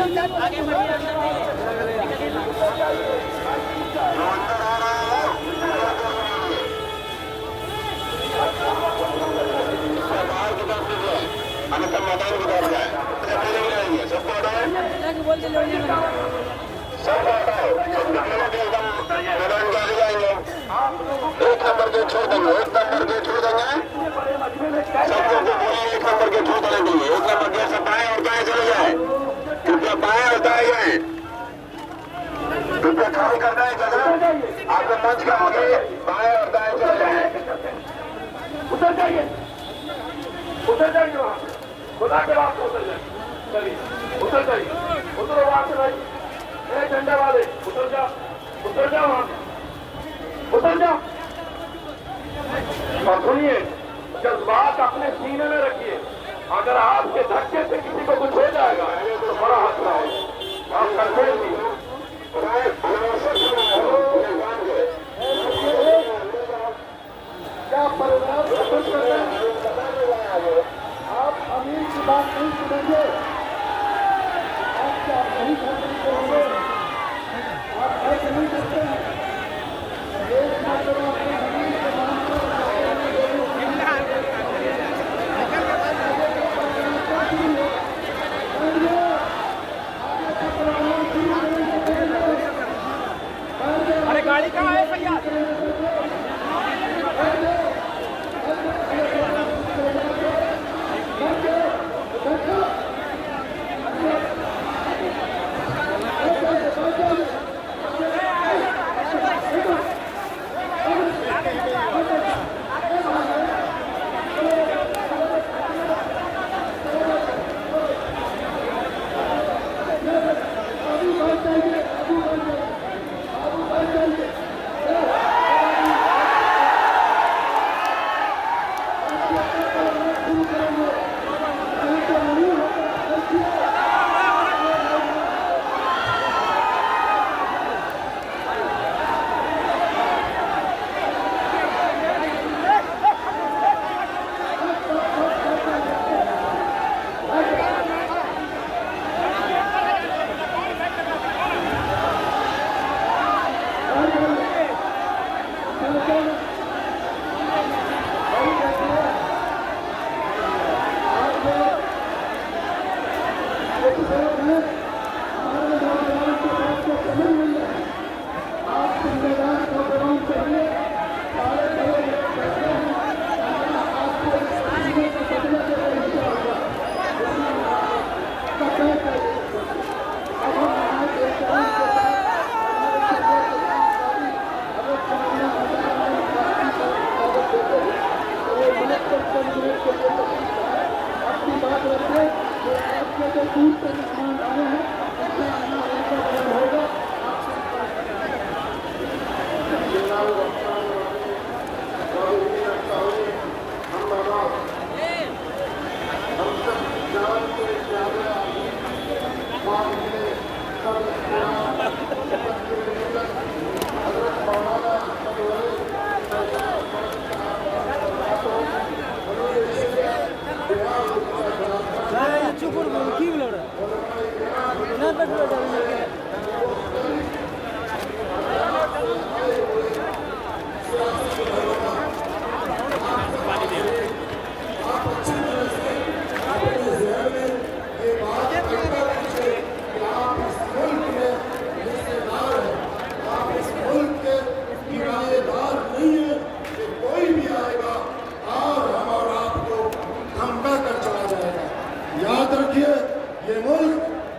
एक नंबर के छोड़ देंगे, एक नंबर के छोड़ देंगे, सबको एक नंबर के छोड़ देंगे। एक नंबर के सब बाएं और दाएं चले जाए, कृपया बाएं और दाएं जाए, कृपया खाली कर दें जगह। आपके मंच के आगे बाएं और दाएं चले जाए। उतर जाइए, उतर जाइए वहाँ, खुदा के वास्ते उतर जाइए। चलिए उतर जाइए, उतरो वहाँ से भाई। झंडे वाले उतर जाओ, उतर जाओ वहाँ, उतर जाओ। और सुनिए, जज्बात अपने सीने में रखिए। अगर आपके धक्के से किसी को कुछ हो जाएगा तो बड़ा खतरा है। आप कंट्रोल कीजिए। क्या परिणाम खुश करते हैं? आप अमीर की बात नहीं सुनेंगे, आप क्या नहीं करते होंगे, आप ऐसे नहीं करते हैं। एक मतलब अपने अमीर के नाम पर अरे गाड़ी कहाँ है भैया?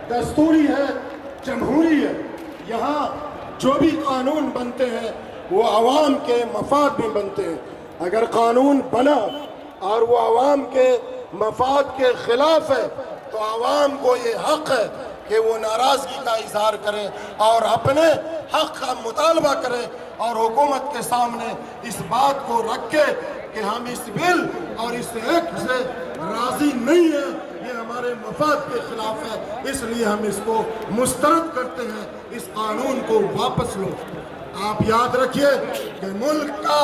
दस्तूरी है, जमहूरी है। यहाँ जो भी कानून बनते हैं वो आवाम के मफाद में बनते हैं। अगर कानून बना और वो आवाम के मफाद के खिलाफ है तो आवाम को ये हक है कि वो नाराज़गी का इजहार करें और अपने हक का मुतालबा करें और हुकूमत के सामने इस बात को रखे कि हम इस बिल और इस एक्ट से राज़ी नहीं है, ये हमारे मफाद के खिलाफ है, इसलिए हम इसको मुस्तरद करते हैं, इस कानून को वापस लो। आप याद रखिए कि मुल्क का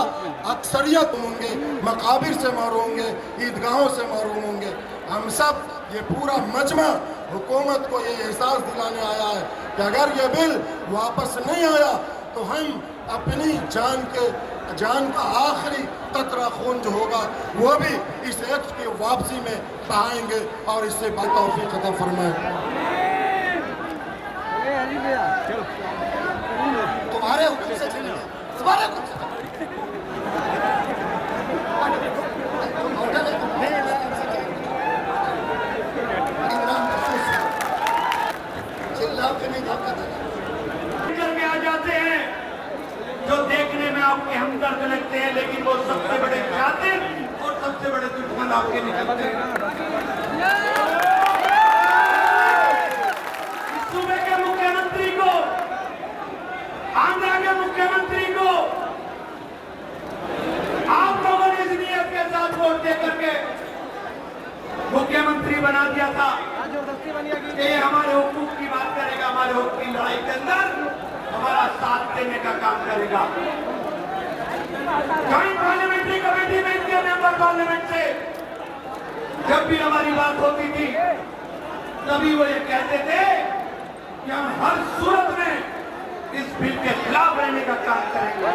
अक्सरियत होंगे, मकाबिर से महरूम होंगे, ईदगाहों से महरूम होंगे। हम सब ये पूरा मजमा हुकूमत को ये एहसास दिलाने आया है कि अगर ये बिल वापस नहीं आया तो हम अपनी जान का आखिरी कतरा खून जो होगा वो भी इस एक्ट की वापसी में बहाएंगे और इससे तौफीक अता फरमाए। तुम्हारे हुक्म से चलेंगे, तुम्हारे हुक्म से करके आ जाते हैं जो देखने में आपके हमदर्द लगते हैं, लेकिन वो सबसे बड़े कातिल और सबसे बड़े दुश्मन आपके निकलते हैं। इस सूबे के मुख्यमंत्री को, आंध्रा के मुख्यमंत्री को आप लोगों ने इस नियत के साथ वोट दे करके मुख्यमंत्री बना दिया था कि हमारे हुकूक की बात करेगा, हमारे हुकूक की लड़ाई के अंदर हमारा साथ देने का काम करेगा। जॉइंट पार्लियामेंट्री कमेटी में इनके मेंबर पार्लियामेंट से जब भी हमारी बात होती थी तभी वो ये कहते थे कि हम हर सूरत में इस बिल के खिलाफ रहने का काम करेंगे।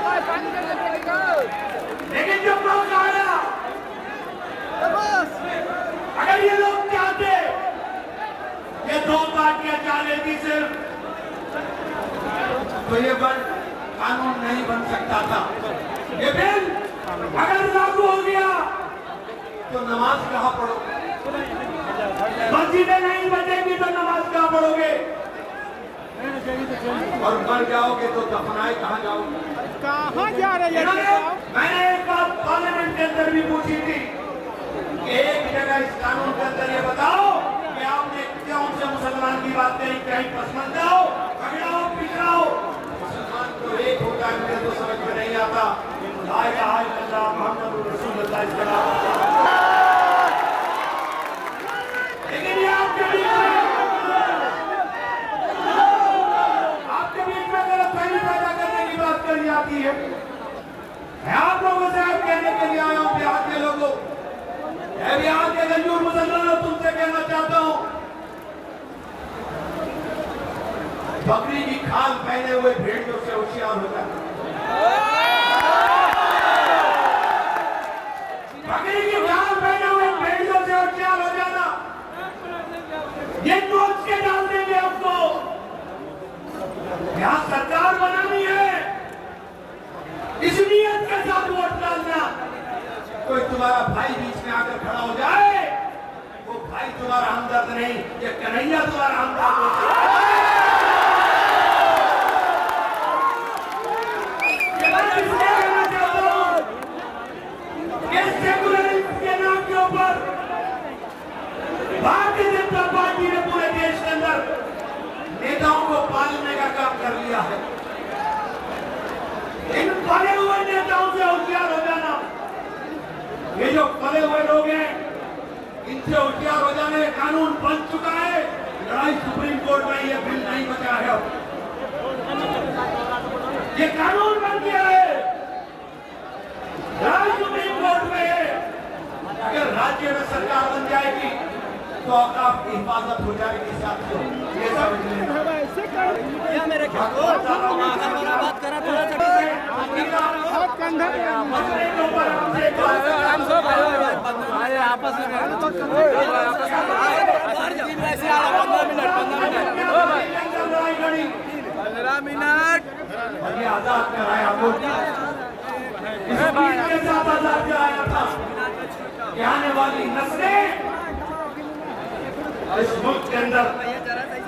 लेकिन जब मौका आया, अगर ये लोग चाहते ये दो पार्टियां चाह लेती सिर्फ, तो ये कानून नहीं बन सकता था। ये बिल अगर लागू हो गया तो नमाज कहाँ पढ़ोगे? मस्जिदें नहीं बचेंगी तो नमाज कहाँ पढ़ोगे? और मर जाओगे तो दफनाए कहाँ जाओगे? कहाँ जा रहे हैं? मैंने एक बात पार्लियामेंट के अंदर भी पूछी थी कि एक जगह इस कानून के अंदर ये बताओ कि आपने क्यों से मुसलमान की बात करी, कहीं पसंद आओ, पकड़ाओ, पिछड़ाओ। मुसलमान तो एक होता है, मुझे तो समझ में नहीं आता। ला इलाहा इल्लल्लाह मुहम्मदुर रसूलुल्लाह सल्लल्लाहु अलैहि वसल्लम। लेकिन ये आपके बीच में गलतफहमी पैदा करने की बात करी जाती है। मैं आप लोगों से आप कहने के लिए आया हूँ, बिहार के लोगों, मैं बिहार के गंजूर मुसलमानों तुमसे कहना चाहता हूँ, बकरी की खाल पहने हुए भेड़ियों से होशियार हो जाए। बकरी की खाल पहने हुए भेड़ियों से होशियार हो जाना, ये नोच के डाल देंगे आपको। यहाँ सरकार बनानी है, इस नियत के साथ वोट डालना। कोई तुम्हारा भाई बीच में आकर खड़ा हो जाए, वो भाई तुम्हारा हमदर्द नहीं, ये कन्हैया तुम्हारा हमदर्द होता है। भारतीय जनता पार्टी ने पूरे देश के अंदर नेताओं को पालने का काम कर लिया है। इन पले हुए नेताओं से होशियार हो जाना। ये जो पले हुए लोग हैं, इनसे होशियार हो जाने का कानून बन चुका है। लड़ाई सुप्रीम कोर्ट में, ये बिल नहीं बचा है। अब ये कानून बन गया है, लड़ाई सुप्रीम कोर्ट में है। अगर राज्य में सरकार बन जाएगी तो आपकी हिफाजत हो जाएगी साथियों, ये समझ लेना। बात करा थोड़ा आपस में आजाद कराया के साथ आजाद कराया था कि आने वाली नस्लें इस मुल्क के अंदर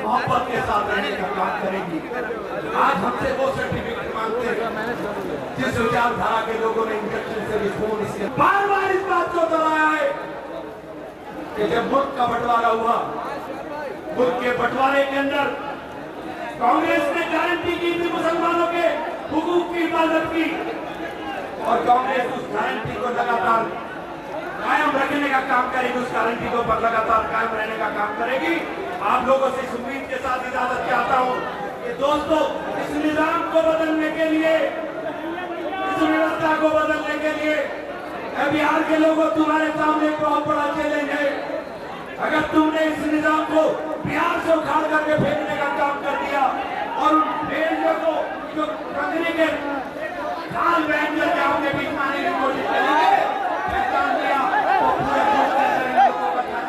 मोहब्बत के साथ रहने का काम करेगी। आज हमसे वो सर्टिफिकेट मांगते हैं जिस विचारधारा के लोगों ने इंजेक्शन से भी खून इसके बार बार इस बात को दोहराया है कि जब मुल्क का बंटवारा हुआ, मुल्क के बंटवारे के अंदर कांग्रेस ने गारंटी की थी मुसलमानों के हुकूक की हिफाजत की, और कांग्रेस उस गारंटी को लगातार कायम रखने का काम करेगी, उस गारंटी को लगातार कायम रहने का काम करेगी। आप लोगों से इस उम्मीद के साथ इजाजत चाहता हूँ कि दोस्तों, इस निजाम को बदलने के लिए, इस व्यवस्था को बदलने के लिए बिहार के लोगों, तुम्हारे सामने एक बहुत बड़ा चैलेंज है। अगर तुमने इस निजाम को बिहार से उखाड़ करके फेंकने का काम कर दिया और उन फेलियर को जो कंगनी के काल बहन करके आपके बीच में आने की कोशिश करेंगे, पहचान लिया तो पूरे देश के अंदर इनको बचाने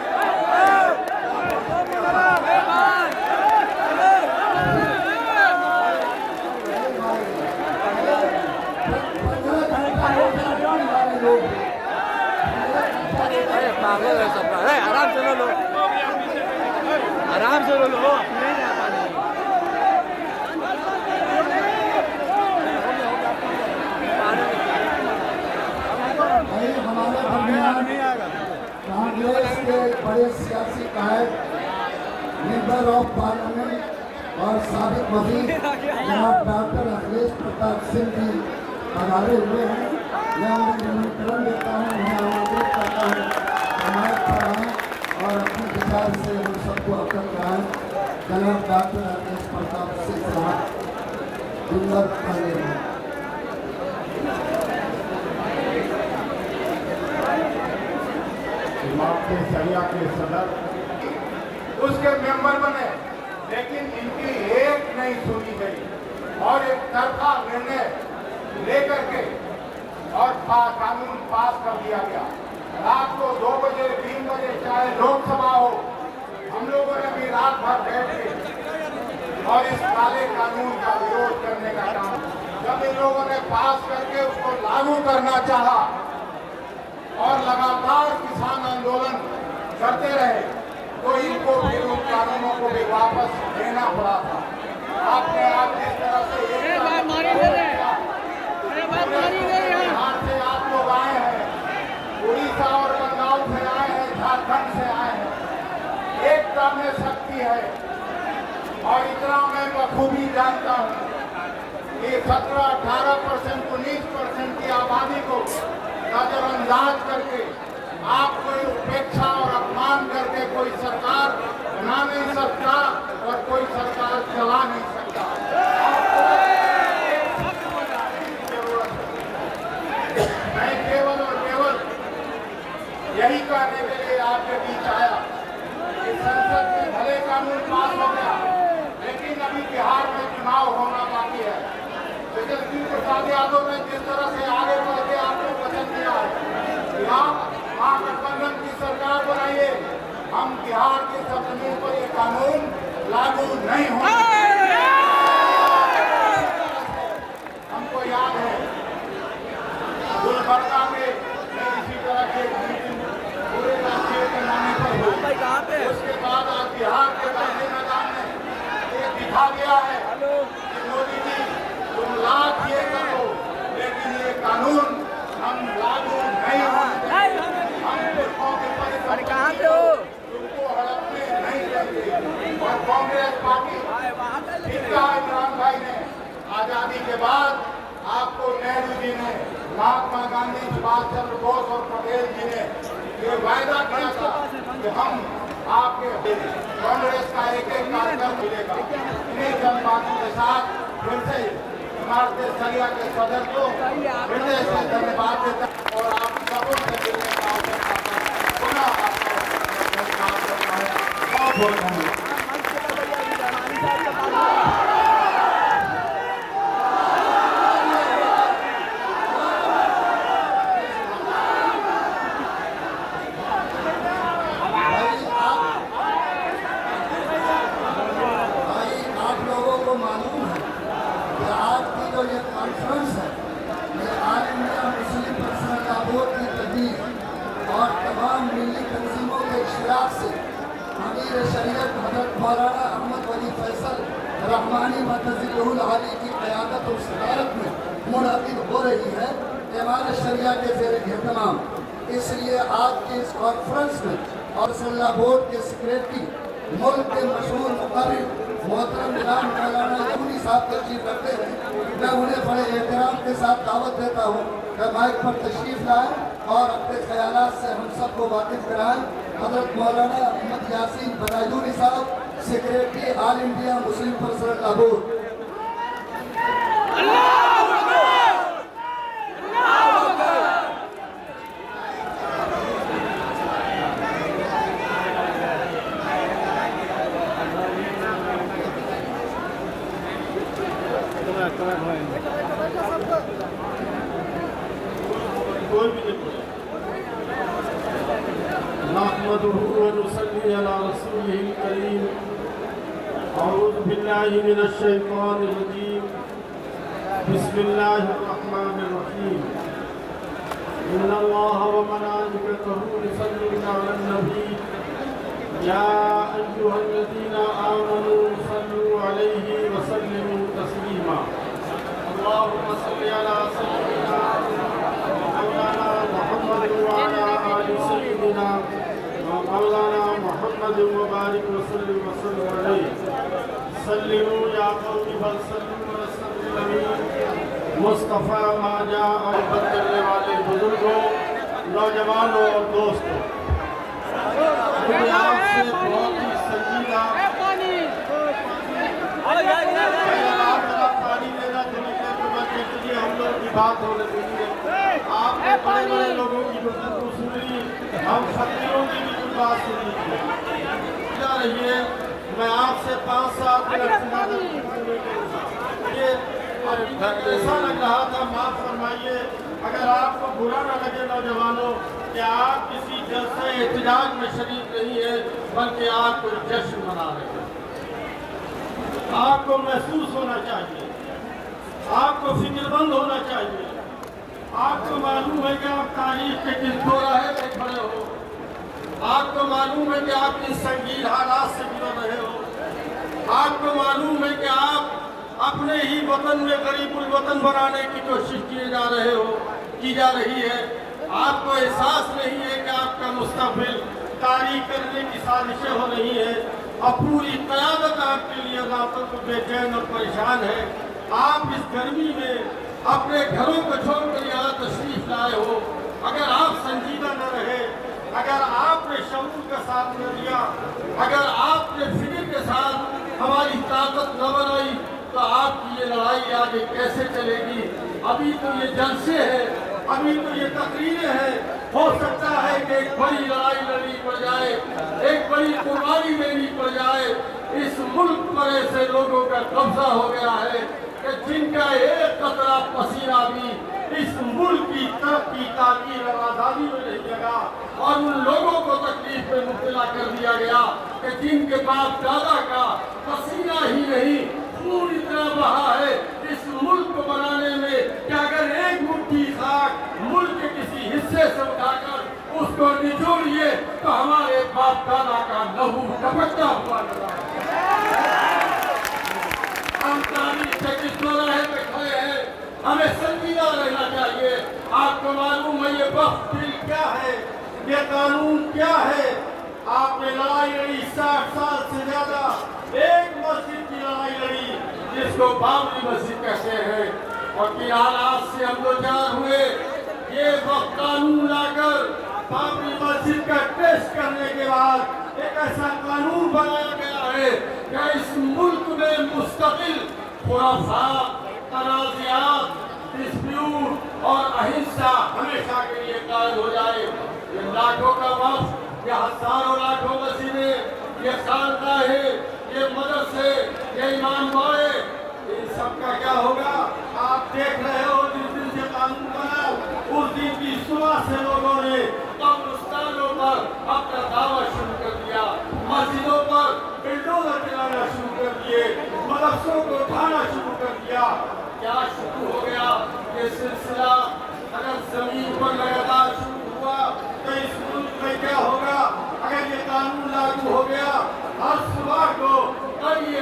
पागल है सब। आराम से लो, आराम से लो। हमारे दरमियान कांग्रेस के बड़े सियासी कायद, मेंबर ऑफ पार्लियामेंट और साबिक वजीर जनाब डॉक्टर अखिलेश प्रताप सिंह जी पधारे हुए हैं। मैं उन्हें निमंत्रण देता हूँ, उन्हें आमंत्रित करता हूँ समाज पर आएँ और अपने विचार से हम सबको अवगत कराएं। जनाब डॉक्टर अखिलेश प्रताप सिंह साहब दुर्लभ पहले हैं। के सरिया के सदर उसके मेंबर बने, लेकिन इनकी एक नहीं सुनी गई और एक तरफा निर्णय लेकर के और कानून पास कर दिया गया। रात को 2 बजे 3 बजे चाहे लोकसभा हो, हम लोगों ने भी रात भर बैठ के और इस काले कानून का विरोध करने का काम, जब इन लोगों ने पास करके उसको लागू करना चाहा और लगातार किसान आंदोलन करते रहे, तो इनको फिर उन कानूनों को भी वापस लेना पड़ा था। आपने आज जिस तरह से बिहार से आप लोग आए हैं, उड़ीसा और बंगाल से आए हैं, झारखंड से आए हैं, एकता में शक्ति है। और इतना मैं बखूबी जानता हूँ कि 17-18%, 19% की आबादी को नजरअंदाज करके आप कोई उपेक्षा और अपमान करके कोई सरकार बना नहीं सकता और कोई सरकार चला नहीं सकता। मैं केवल और केवल यही कहने के लिए आपके बीच आया कि संसद में भले कानून पास हो गया, लेकिन अभी बिहार में चुनाव होना बाकी है। तेजस्वी प्रसाद यादव ने जिस तरह से आगे बढ़ के आपको वचन दिया है कि आप महागठबंधन की सरकार बनाइए, हम बिहार की जमीन पर ये कानून लागू नहीं होंगे। हमको याद है गुलबर्गा में इसी तरह के पूरे राष्ट्रीय पैमाने पर हुई। उसके बाद आज बिहार के गांधी मैदान में ये दिखा गया है कि मोदी जी तुम लाख ये करो, लेकिन ये कानून हम लागू नहीं होंगे। हम तुर्कों के परिसंपत्ति तुमको हड़पने नहीं देंगे। और कांग्रेस पार्टी इनका इमरान भाई ने आजादी के बाद आपको नेहरू जी ने, महात्मा गांधी, सुभाष चंद्र बोस और पटेल जी ने ये वायदा किया था कि हम आपके कांग्रेस का एक कार्यक्रम मिलेगा। इन्हीं जनबातों के साथ फिर से हमारे सरिया के सदर को हृदय से धन्यवाद देता और आप सबों से मिलने का अवसर पाता है। पुनः आपका धन्यवाद करता है। बहुत बहुत धन्यवाद। शरीयत हज़रत मौलाना अहमद वली फैसल रहमानी मर्कज़ुल आली की क़यादत और सदारत में मुनाकिद हो रही है हमारे शरिया के ज़ेर एहतमाम। इसलिए आज की इस कॉन्फ्रेंस में और सल्ला बोर्ड के सेक्रेटरी मुल्क के मशहूर मुक़र्रिर मोहतरम जनाब मौलाना यमनी साहब तशरीफ रखते हैं। मैं उन्हें बड़े एहतराम के साथ दावत देता हूँ कि माइक पर तशरीफ लाएँ और अपने ख्यालात से हम सबको वाकिफ कराएँ। हज़रत मौलाना अहमद यासीन बदायूनी साहब, secretary all India Muslim personal Lahore. कोई भी नहीं बोले। नहमदुहु व नुसल्ली अला रसूलिहिल करीम। अऊज़ु बिल्लाहि मिनश शैतानिर रजीम। बिस्मिल्लाहिर रहमानिर रहीम। इन्नल्लाहा व मलाइकतहु युसल्लूना अलन नबी। या अय्युहल्लज़ीना आमनू सल्लू अलैहि व सल्लिमू तस्लीमा। अल्लाहुम्मा सल्लि अला सय्यिदिना मौलाना मुहम्मद व अला आलि सय्यिदिना मौलाना मुहम्मद व बारिक व सल्लिम अलैहि। सल्लिमू या कौमी बल सल्लू रसूल अमीन मुस्तफ़ा मा जाअ करने वाले बुजुर्गों, नौजवानों और दोस्तों, मुझे आपसे बहुत ही संजीदा पानी लेना चलिए हम लोग की बात हो रही है। आपने बड़े बड़े लोगों की गुफ्तगू सुनी, हम फकीरों की भी कुछ बात सुनी जा रही है। मैं आपसे 5-7 मिनट ऐसा लग रहा था, माफ फरमाइए अगर आपको बुरा न लगे नौजवानों, कि आप किसी जलसे एहतजाज में शरीक नहीं है, बल्कि आप कोई जश्न मना रहे हैं। आपको महसूस होना चाहिए, आपको फिक्रमंद होना चाहिए। आपको मालूम है कि आप तारीख के किस दोराहे में खड़े हो। आपको मालूम है कि आप किस संगीन हालात से गुजर रहे हो। आपको मालूम है कि आप अपने ही वतन में गरीबुल वतन बनाने की कोशिश की जा रही है। आपको एहसास नहीं है कि आपका मुस्तकबिल तारीख करने की साजिशें हो रही है और पूरी क़यादत आपके लिए रातों को बेचैन और परेशान है। आप इस गर्मी में अपने घरों को छोड़कर यहाँ तशरीफ लाए हो। अगर आप संजीदा न रहे, अगर आपने शऊर का साथ न दिया, अगर आपने फिक्र के साथ हमारी ताकत न बनाई, तो आपकी ये लड़ाई आगे कैसे चलेगी। अभी तो ये जलसे हैं, अभी तो ये तकरीरें हैं। हो सकता है कि एक बड़ी लड़ाई लड़नी पड़ जाए, एक बड़ी कुर्बानी देनी पड़ जाए। इस मुल्क पर ऐसे लोगों का कब्जा हो गया है कि जिनका एक कतरा पसीना भी इस मुल्क की तरक्की, ताकीर और आज़ादी में नहीं लगा, और उन लोगों को तकलीफ में मुब्तला कर दिया गया कि जिनके बाप दादा का पसीना ही नहीं पूरी तरह बहा है इस मुल्क को बनाने में। कि अगर एक मुट्ठी खाक मुल्क के किसी हिस्से से उठाकर उसको निचोड़िए तो हमारे बाप दादा का लहू टपकता हुआ नजर हम तारीख से किस दोराहे पे खड़े हैं, हमें संजीदा रहना चाहिए। आपको मालूम है ये वक्त बिल क्या है, ये कानून क्या है। आपने लड़ाई लड़ी 60 साल से ज्यादा, एक मस्जिद की लड़ाई लड़ी जिसको बाबरी मस्जिद कहते हैं, और किन हालात से हम दो चार हुए। ये वक्त कानून लाकर बाबरी मस्जिद का टेस्ट करने के बाद एक ऐसा कानून बनाया गया है कि इस मुल्क में मुस्तकिल खुराफात, तनाज़ियात, डिस्प्यूट और अहिंसा हमेशा के लिए कायम हो जाए। ये लाखों का वक्त, ये हजारों लाखों मस्जिदें, ये खानकाहें, ये मदरसे, ये इमाम बाड़े, इन सबका क्या होगा। आप देख रहे हो जिस दिन से कानून बना उस दिन की सुबह से लोगों ने कब्रिस्तानों पर अपना दावा शुरू कर दिया, मस्जिदों पर बिल्डोजर चलाना शुरू कर दिए, मदरसों को उठाना शुरू कर दिया। क्या शुरू हो गया ये सिलसिला। अगर जमीन पर लगातार शुरू हुआ तो इस मुल्क में क्या होगा। अगर ये कानून लागू हो गया, हर सुबह को करिए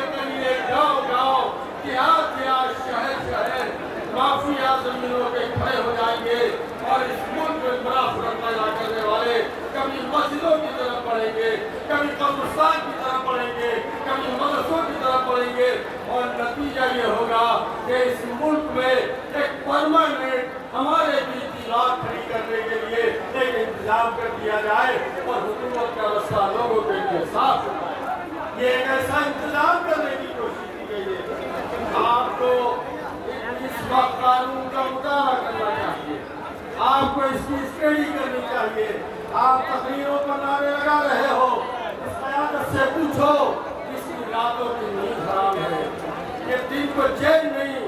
गाँव-गाँव, देहात-देहात, शहर-शहर माफिया जमीनों के खड़े हो जाएंगे और इस मुल्क में बड़ा फर्क पैदा करने वाले कभी मस्जिदों की तरफ बढ़ेंगे, कभी कब्रिस्तान की तरफ बढ़ेंगे, कभी मदरसों की तरफ बढ़ेंगे, और नतीजा ये होगा कि इस मुल्क में एक परमानेंट हमारे बीच दीवार खड़ी करने के लिए एक इंतजाम कर दिया जाए और हुकूमत का रास्ता लोगों के लिए साफ हो जाए। ये एक ऐसा इंतजाम करने की कोशिश की गई है। आपको इस वक्त कानून का मुताला करना चाहिए, आपको इसकी स्टडी करनी चाहिए। आप तकरीरों पर नारे लगा रहे हो, इस क़यादत से पूछो इसकी रातों की नींद हराम है, ये दिन को चैन नहीं।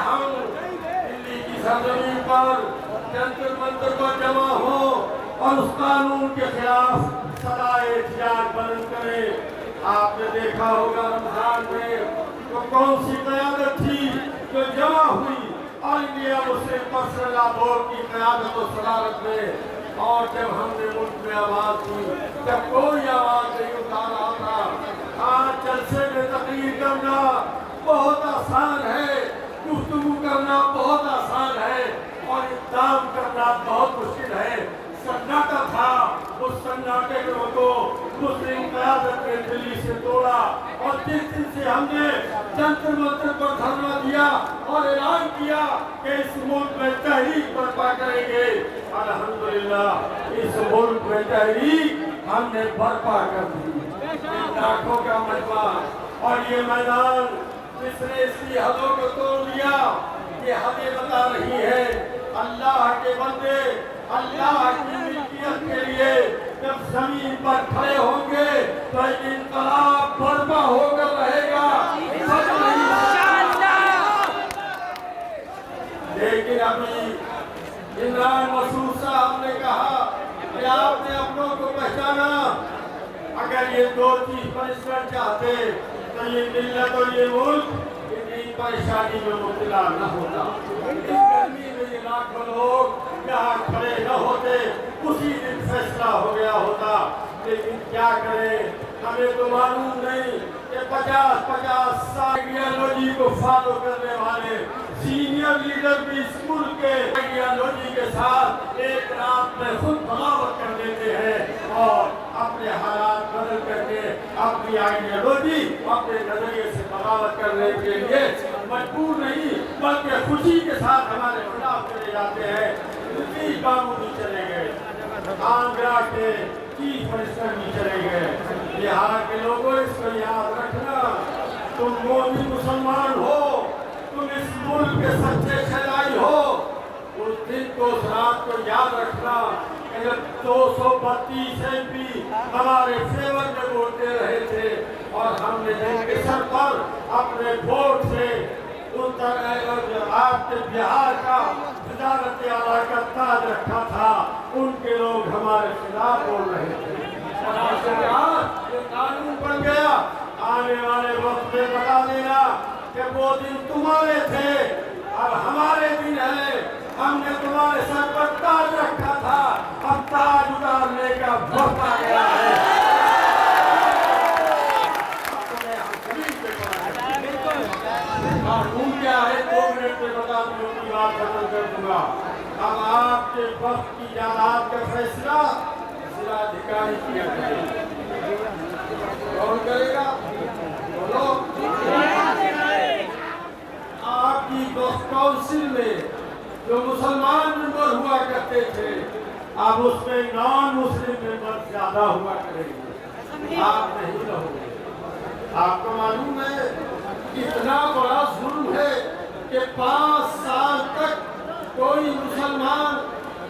हम दिल्ली की सरजमीन पर जंतर मंतर पर जमा हो और उस कानून के खिलाफ सदाए एहतियात बुलंद करें। आपने देखा होगा रमजान में तो कौन सी क़यादत थी जो जमा हुई all India Muslim personal law board की क़यादत और सदारत में। और जब हमने मुल्क में आवाज़ दी जब कोई आवाज़ नहीं उठा रहा था। आज जलसे में तकरीर करना बहुत आसान है, गुफ्तगू करना बहुत आसान है और इक़दाम करना बहुत मुश्किल है। सन्नाटा था, उस सन्नाटे को मुस्लिम क़यादत ने दिल्ली से तोड़ा और जिस दिन से हमने जंतर मंतर पर धरना दिया और ऐलान किया कि इस मुल्क में तहरीक बर्पा करेंगे, अल्हम्दुलिल्लाह इस मुल्क में तहरीक हमने बर्पा कर दी। लाखों का मजमा और ये मैदान जिसने इसकी हदों को तोड़ दिया, ये हमें बता रही है अल्लाह के बंदे अल्लाह की मिल्कियत के लिए जब जमीन पर खड़े होंगे तो इनकलाब बर्पा होकर रहेगा। लेकिन अभी इमरान मसूद साहब ने कहा कि आपने अपनों को पहचाना। अगर ये दो चीज परिश्रम चाहते तो ये मिल्लत और ये मुल्क इतनी परेशानी में मुब्तला न होता। इस गर्मी में ये लाखों लोग यहाँ खड़े न होते, उसी दिन फैसला हो गया होता। लेकिन क्या करें, हमें तो मालूम नहीं कि 50-50 साल आइडियोलॉजी को फॉलो करने वाले सीनियर लीडर भी स्कूल के आइडियोलॉजी के साथ एक रात में खुद बगावत कर देते हैं और अपने हालात बदल करके अपनी आइडियोलॉजी अपने नजरिए से बगावत करने के लिए मजबूर नहीं बल्कि खुशी के साथ हमारे खिलाफ चले जाते हैं। बाबू भी चले गए, आंध्रा के चीफ मिनिस्टर भी चले गए। बिहार के लोगों इसको याद रखना, तुम मोदी मुसलमान हो, तुम इस मुल्क के सच्चे खिलाड़ी हो। उस दिन को उस रात को याद रखना जब 232 MP हमारे फेवर में वोट दे रहे थे और हमने जिनके सर पर अपने वोट से आपके बिहार का वज़ारत आला का ताज रखा था, उनके लोग हमारे खिलाफ बोल रहे थे। ये कानून बन गया, आने वाले वक्त में बता देना कि वो दिन तुम्हारे थे अब हमारे दिन है। हमने तुम्हारे सर पर ताज रखा था, अब ताज उतारने का वक्त आ गया है। कानून क्या है 2 मिनट में बता दूं, उनकी बात खत्म कर दूंगा। अब आपके वक्त की जायदाद का फैसला जिलाधिकारी किया करेगा। कौन करेगा? बोलो। आपकी वक्त काउंसिल में जो मुसलमान मेंबर हुआ करते थे, अब उसमें नॉन मुस्लिम मेंबर ज्यादा हुआ करेंगे, आप नहीं रहोगे। आपको मालूम है इतना बड़ा जुल्म है कि 5 साल तक कोई मुसलमान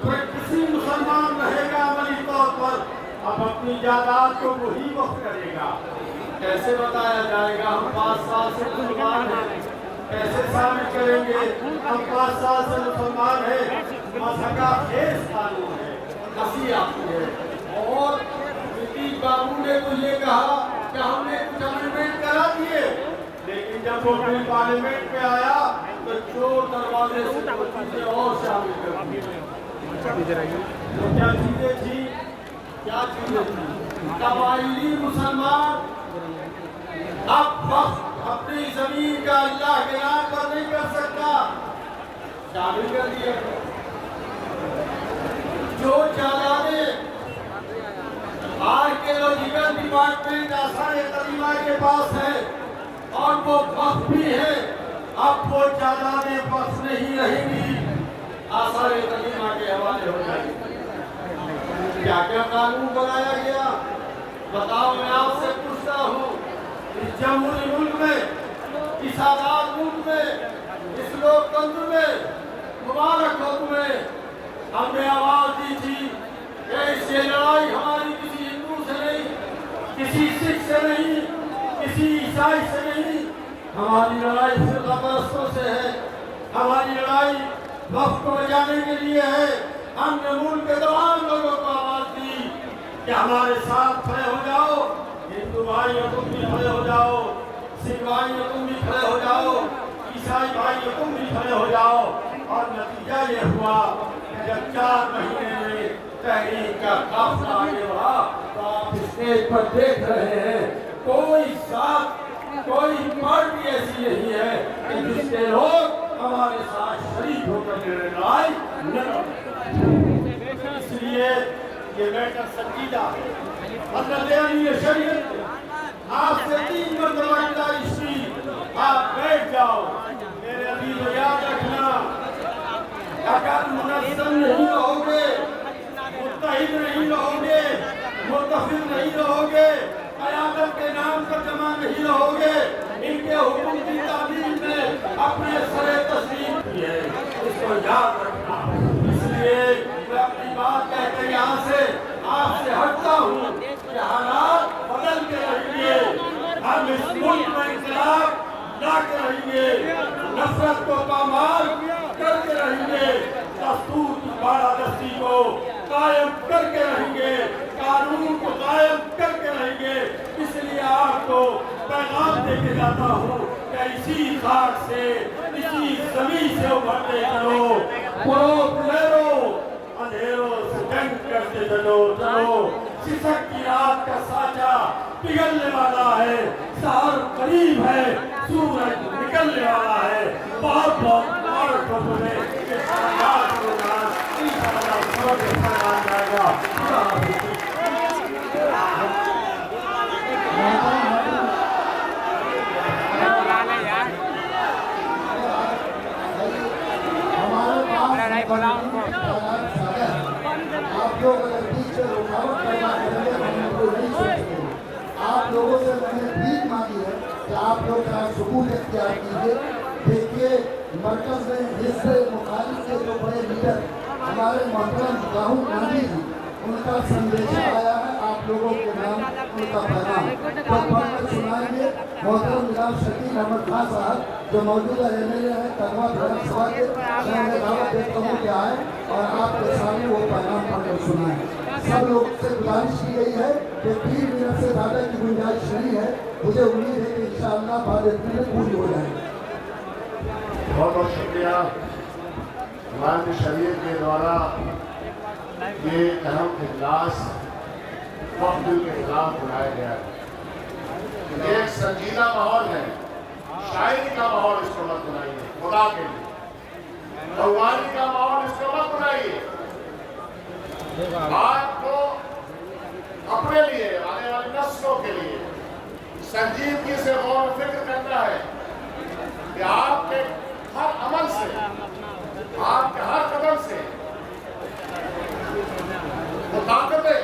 किसी मुसलमान रहेगा अमली तौर पर, अब अपनी जायदाद को वही वक्त करेगा। कैसे बताया जाएगा हम 5 साल से मुसलमान हैं, कैसे साबित करेंगे हम 5 साल से मुसलमान हैं? मसका खेस कानून है, हंसी आती है। और नीतीश बाबू ने तो ये कहा कि हमने कुछ अमेंडमेंट करा दिए, लेकिन जब वो बिल पार्लियामेंट में आया तो चोर दरवाजे से चीजें और शामिल कर दी। तो क्या चीजें थी? क्या चीजें थी? कबायली मुसलमान अब वक्त अपनी जमीन का अल्लाह के नाम पर नहीं कर सकता, शामिल कर दिया। जो जायदादें आर्कियोलॉजिकल डिपार्टमेंट आसार-ए-करीमा के पास है और वो वक्त भी है, अब वो जायदादें वक्त नहीं रहेंगी, आसार-ए-करीमा के हवाले हो जाएगी। क्या क्या कानून बनाया गया बताओ? मैं आपसे पूछता हूँ, इस जमहूरी मुल्क में, इस आजाद मुल्क में, इस लोकतंत्र में, मुबारक वक्त में हमने आवाज दी थी कि ये लड़ाई हमारी किसी हिंदू से नहीं, किसी सिख से नहीं, किसी ईसाई से नहीं, हमारी लड़ाई फिरकापरस्तों से है। वक्त को बचाने के लिए है। हमने मुल्क के तमाम लोगों को आवाज दी कि हमारे साथ खड़े हो जाओ, हिंदू भाइयों तुम भी खड़े हो जाओ, सिख भाइयों तुम भी खड़े हो जाओ, ईसाई भाइयों तुम भी खड़े हो जाओ। और नतीजा ये हुआ कि जब 4 महीने में तहरीक का काफिला आगे बढ़ा तो आप स्टेज पर देख रहे हैं कोई पार्टी ऐसी नहीं है कि जिसके लोग हमारे साथ शरीक होकर लड़ाई न करें। इसलिए ये मैटर संजीदा है। शरीयत आपसे 3 मरतबा गुजारिश की, आप बैठ जाओ। मेरे अभी तो याद रखना, अगर मुनज़्ज़म नहीं रहोगे, मुत्तहिद नहीं रहोगे, मुत्तफ़िक़ नहीं रहोगे, क़यादत के नाम पर जमा नहीं रहोगे, इनके हुक्म की तामील में अपने सरे तस्लीम की है, इसको याद रखना। इसलिए मैं अपनी बात कहकर यहाँ से आपसे हटता हूँ कि हालात बदल के रहेंगे, हम इस मुल्क में इंक़िलाब लाके रहेंगे, नफरत को पामाल करके रहेंगे, दस्तूर की बालादस्ती को कायम करके रहेंगे, कानून को कायम करके रहेंगे। इसलिए आपको पैगाम देके जाता हूँ कि इसी खाक से, इसी जमीन से उभरते चलो, अंधेरों से जंग करते चलो। सिसक की रात का साचा पिघलने वाला है, सहर करीब है, सूरज निकलने वाला है। बहुत मुबारक हो तुम्हें, जाएगा। आप लोग अगर बीच में रुकावट पैदा करेंगे तो हम लोग नहीं सोच सकते। आप लोगों से मैंने भीख मांगी है कि आप लोग जहाँ सुकून इख्तियार कीजिए। देखिए मरकज में हिस्से मुखालिफ के जो बड़े लीडर हमारे मोहतरम राहुल गांधी जी, उनका संदेश आया है आप लोगों के नाम, उनका पैगाम तो पढ़कर सुनाएंगे। मोहतरम जनाब शकील अहमद खान साहब जो मौजूदा MLA है कदवा विधानसभा के, मैं उन्हें दावत देता हूँ कि आए और आपके सामने वो पैगाम पढ़कर सुनाएं। सब लोग से गुजारिश की गई है कि 3 मिनट से ज़्यादा की गुंजाइश नहीं है। मुझे उम्मीद है कि इंशाअल्लाह बाद में पूरी हो जाएगी। बहुत बहुत शुक्रिया। हमारे शरीयत के द्वारा ये अहम इजलास वक्त के खिलाफ बुलाया गया है। एक संजीदा माहौल है, शायरी का माहौल इसको मत बनाइए, खुदा के लिए भगवानी का माहौल इसको मत बनाइए। आपको अपने लिए, आने वाली नस्लों के लिए संजीदगी से गौर व फिक्र करना है कि आपके हर अमल से, आपके हर कदम से वो ताकतें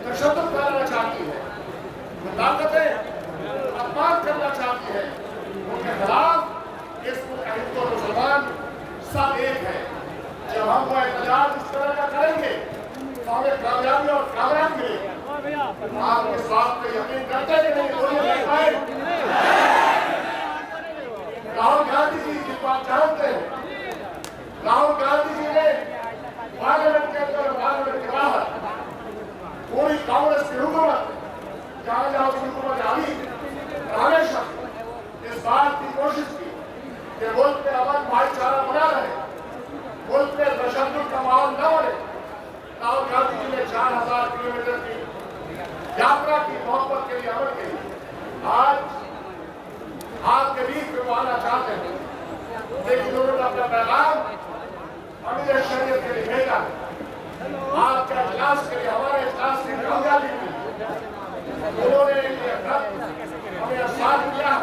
तशद्दुद करना चाहती है, वो ताकतें अपमान करना चाहती है, उनके खिलाफ इस मुसलमान सब एक है। जब हम वो एहतजाज इस तरह का करेंगे तो हमें कामयाबी और कामयाब मिलेगी। आप इस बात पर यकीन करते हैं कि नहीं? बोलिए भाई। राहुल गांधी जी की बात जानते हैं। राहुल गांधी जी ने पार्लियामेंट के अंदर, पार्लियामेंट के बाहर पूरी कांग्रेस की हुकूमत, जहां जहां उसकी हुकूमत आई, हमेशा इस बात की कोशिश की कि मुल्क में अमन भाईचारा बना रहे, मुल्क में तशद्दुद का माहौल न बने। राहुल गांधी जी ने 4000 किलोमीटर की यात्रा की, मोहब्बत के लिए, अमन के लिए। आज आपके बीच में वो आना चाहते हैं, लेकिन उन्होंने अपना पैगाम अमीर शरीयत के लिए भेजा है। आपके इजलास के लिए, हमारे इजलास की कामयाबी के लिए उन्होंने ये हमें आसान किया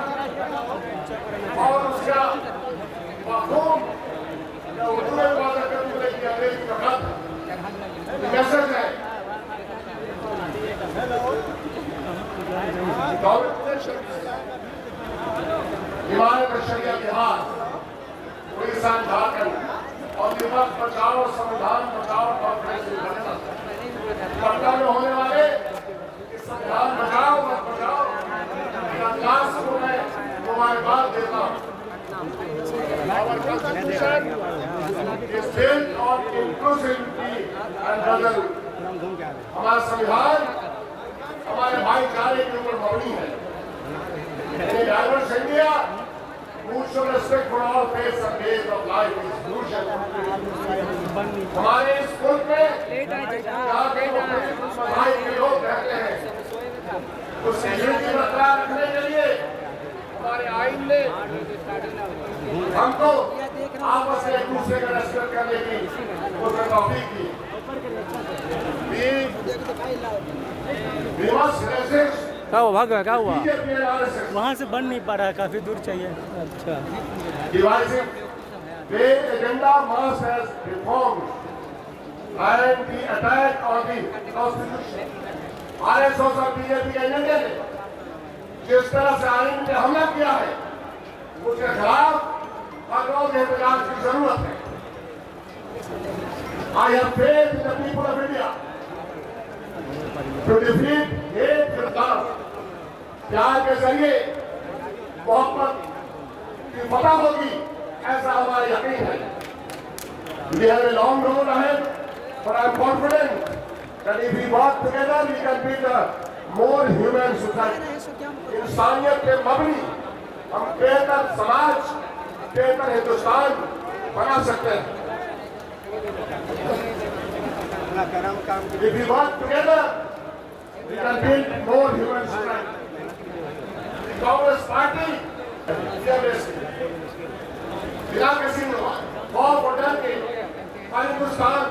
और उसका मफ़हूम उर्दू में वादा करते हुए कि अंग्रेजी का खत मैसेज है। इमारत शरीयत के हाथ उड़ीसा झारखंड और निपट बचाओ, संविधान बचाओ कॉन्फ्रेंस पटना में होने वाले संविधान बचाओ मत बचाओ इजलास को मैं मुबारकबाद देता हूँ। Our constitution is built on inclusivity and brotherhood. हमारा संविधान हमारे भाईचारे के ऊपर मबनी है. In a diverse India, mutual respect for all faiths and ways of life is crucial. हमारे इस मुल्क में जहाँ पे भाई के लोग रहते हैं, उसकी यूनिटी बरकरार रखने के लिए हमारे आइन ने हमको आपस में एक दूसरे का रेस्पेक्ट करने की उसे तौफीक दी. We must resist. क्या हुआ भाग गया क्या हुआ BJP and RSS. वहाँ से बन नहीं पा रहा है, काफी दूर चाहिए. अच्छा Divisive. Their agenda must has reformed and the attack on the constitution. RSS और BJP के एजेंडे ने जिस तरह से आइन पे हमला किया है, उसके खिलाफ हर रोज एहतजाज की जरूरत है. I have faith in the people of India to defeat hate with love. प्यार के जरिए मोहब्बत की फतह होगी, ऐसा हमारा यकीन है. We have a long road ahead, but I am confident that if we work together, we can build a more human society. इंसानियत के मबनी हम बेहतर समाज, बेहतर हिंदुस्तान बना सकते हैं. If we work together, we can build more human society. The Congress Party, बिना किसी खौफ और डर के हिंदुस्तान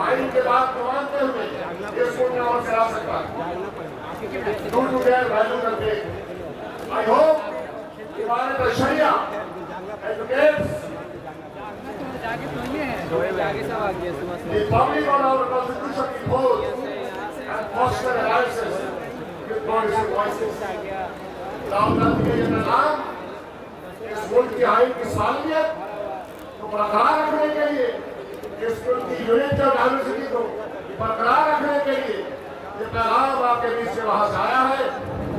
आइन के बात को मानते हुए देश को और चला सकता है. Due to their values and faith, I hope कि भारत शरिया educates the public on our constitution impose and foster alliances with progressive voices. Rahul Gandhi के ये पैगाम इस मुल्क की आइन की सालियत को बरकरार रखने के लिए, इस मुल्क की यूनिटी और डाइवर्सिटी को बरकरार रखने के लिए ये पैगाम आपके बीच से वहां से आया है.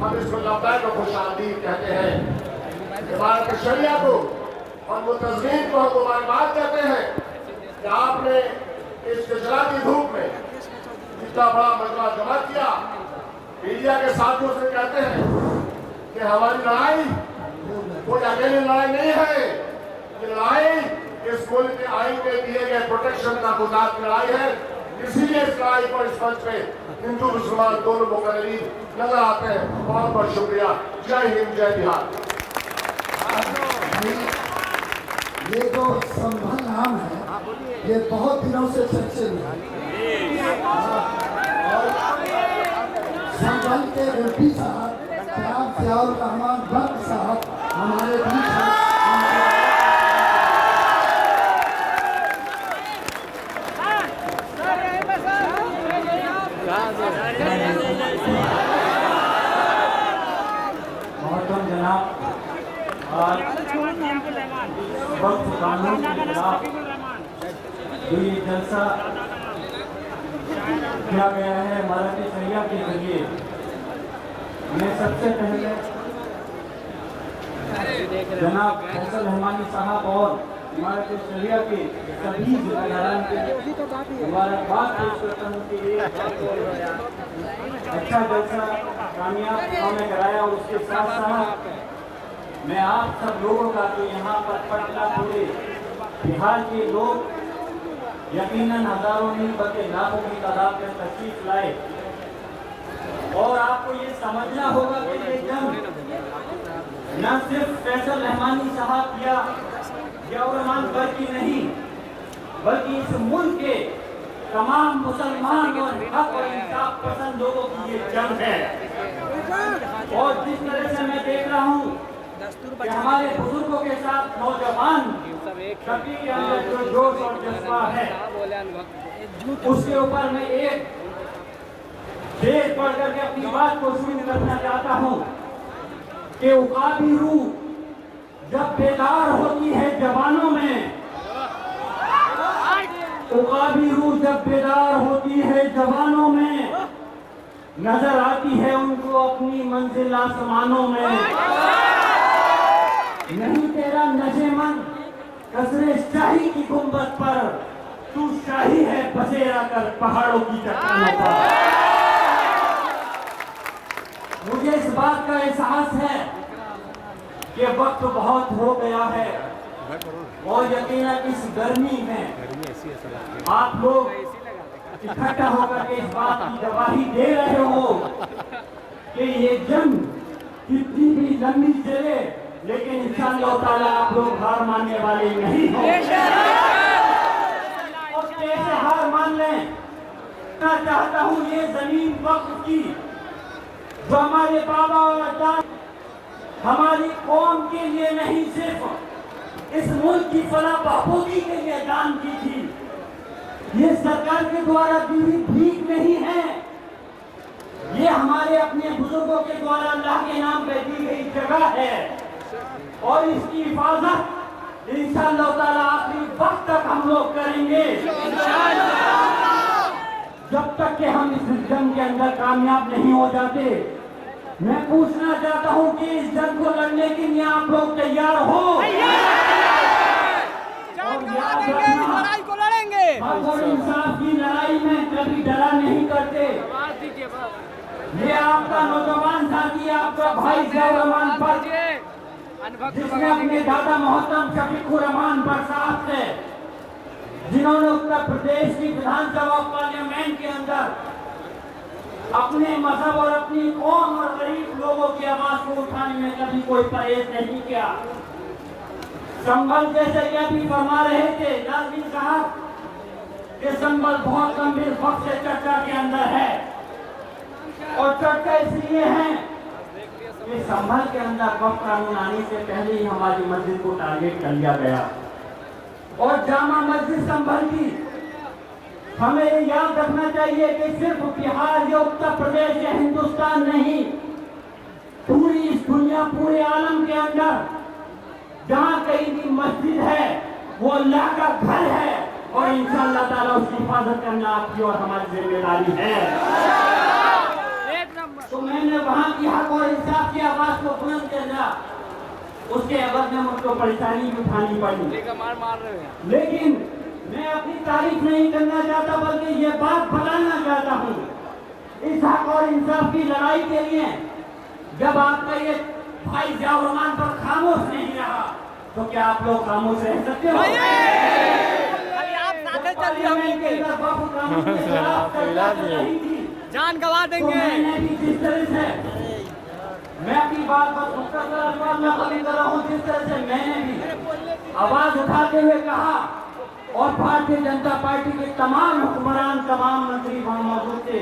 हम इसको लब्बैक और खुशामदीद कहते हैं. भारत की शरिया को और मुतज़मीन को हम मुबारकबाद कहते हैं कि आपने इस गुजराती धूप में इतना बड़ा मजमा जमा किया. मीडिया के साथियों से कहते हैं कि हमारी लड़ाई कोई अकेली लड़ाई नहीं है. ये लड़ाई इस मुल्क के आइन में दिए गए प्रोटेक्शन का गुजात की लड़ाई है. इसीलिए इस लड़ाई पर इस मंच पे हिंदू मुसलमान दोनों मुकर्रीन नजर आते हैं. बहुत बहुत शुक्रिया. जय हिंद, जय बिहार. ये जो संभल नाम है, ये बहुत दिनों से चर्चे में है. और संभल के एमपी साहब जनाब ज़ियाउर रहमान बख्श साहब हमारे बीच हैं. मोहतरम जनाब, आज वक्त कानून के खिलाफ जो ये जलसा किया गया है इमारत शरिया के जरिए, मैं सबसे पहले जनाब फैसल रहमानी साहब और इमारत शरिया के सभी जिम्मेदारान के मुबारकबाद पेश करता हूँ कि ये अच्छा जलसा कामयाब उन्होंने कराया. और उसके साथ साथ मैं आप सब लोगों का जो यहाँ पर पटना पूरे बिहार के लोग यकीनन हजारों नहीं बल्कि लाखों की तादाद में तशरीफ लाए. और आपको ये समझना होगा कि ये जंग न सिर्फ फैसल रहमानी साहब या ज़ियाउर रहमान बख्श की नहीं, बल्कि इस मुल्क के तमाम मुसलमान और हक और इंसाफ पसंद लोगों की ये जंग है. और जिस तरह से मैं देख रहा हूँ कि हमारे बुजुर्गों के साथ नौजवान सभी के अंदर जो जोश और जज्बा है, उसके ऊपर मैं एक देश बढ़ करके अपनी बात को शुरू करना चाहता हूँ कि उकाबी रूह जब बेदार होती है जवानों में, उकाबी रूह जब बेदार होती है जवानों में, नजर आती है उनको अपनी मंजिल आसमानों में. नहीं तेरा नशेमंद कसरे शाही की गुंबद पर, तू शाही है बसेरा कर पहाड़ों की चट्टानों पर। मुझे इस बात का एहसास है कि वक्त बहुत हो गया है और यकीनन इस गर्मी में आप लोग इकट्ठा होकर के इस बात की गवाही दे रहे हो कि ये जंग कितनी भी लंबी चले, लेकिन इंशाअल्लाह ताला आप लोग हार मानने वाले नहीं हो। और कैसे हार मान लें? मैं चाहता हूँ ये जमीन वक्त की, जो हमारे बाबा और अजदाद हमारी कौम के लिए नहीं, सिर्फ इस मुल्क की फलाह बहबूदी के लिए दान की थी, ये सरकार के द्वारा दी हुई भीख नहीं है, ये हमारे अपने बुजुर्गों के द्वारा अल्लाह के नाम पे दी गई जगह है। और इसकी हिफाजत इंशाअल्लाह ताला आखिरी वक्त तक हम लोग करेंगे, जब तक कि हम इस जंग के अंदर कामयाब नहीं हो जाते। मैं पूछना चाहता हूं कि इस जंग को लड़ने के लिए आप लोग तैयार हो? लड़ाई को लड़ेंगे। हक और इंसाफ की लड़ाई में कभी डरा नहीं करते। ये आपका नौजवान साथी, आपका भाई रहमान पर, जिसने अपने दादा मोहतरम शफीकुर रहमान पर साहब से, जिन्होंने उत्तर प्रदेश की विधानसभा पार्लियामेंट के अंदर अपने मजहब और अपनी कौम और गरीब लोगों की आवाज को उठाने में कभी कोई परहेज नहीं किया। संभल जैसे कि अभी फरमा रहे थे नाज़रीन साहब कि संभल बहुत गंभीर वक्त से चर्चा के अंदर है, और चर्चा इसलिए है कि संभल के अंदर वक्त कानून आने से पहले ही हमारी मस्जिद को टारगेट कर लिया गया, और जामा मस्जिद संभल की हमें ये याद रखना चाहिए कि सिर्फ बिहार या उत्तर प्रदेश या हिंदुस्तान नहीं, पूरी इस दुनिया, पूरे आलम के अंदर जहाँ कहीं भी मस्जिद है वो अल्लाह का घर है, और इंशाअल्लाह ताला उसकी हिफाजत करना आपकी और हमारी जिम्मेदारी है। तो मैंने वहाँ की हक और इंसाफ की आवाज को बुलंद करना, उसके अवध में मुझको परेशानी भी उठानी पड़ी, मार रहे हैं। लेकिन मैं अपनी तारीफ नहीं करना चाहता, बल्कि ये बात बताना चाहता हूँ, इस हक और इंसाफ की लड़ाई के लिए जब आपका ये भाई जियाउर रहमान पर खामोश नहीं रहा, तो क्या आप लोग खामोश रह सकते हो? अभी आप साथ चलिए, जान गवा देंगे। मैंने भी जिस तरह से, मैं अपनी बात बस मुख्तसर अल्फाज में खत्म कर रहा हूँ, जिस तरह से मैंने भी आवाज उठाते हुए कहा, और भारतीय जनता पार्टी के तमाम हुक्मरान, तमाम मंत्री वहां मौजूद थे,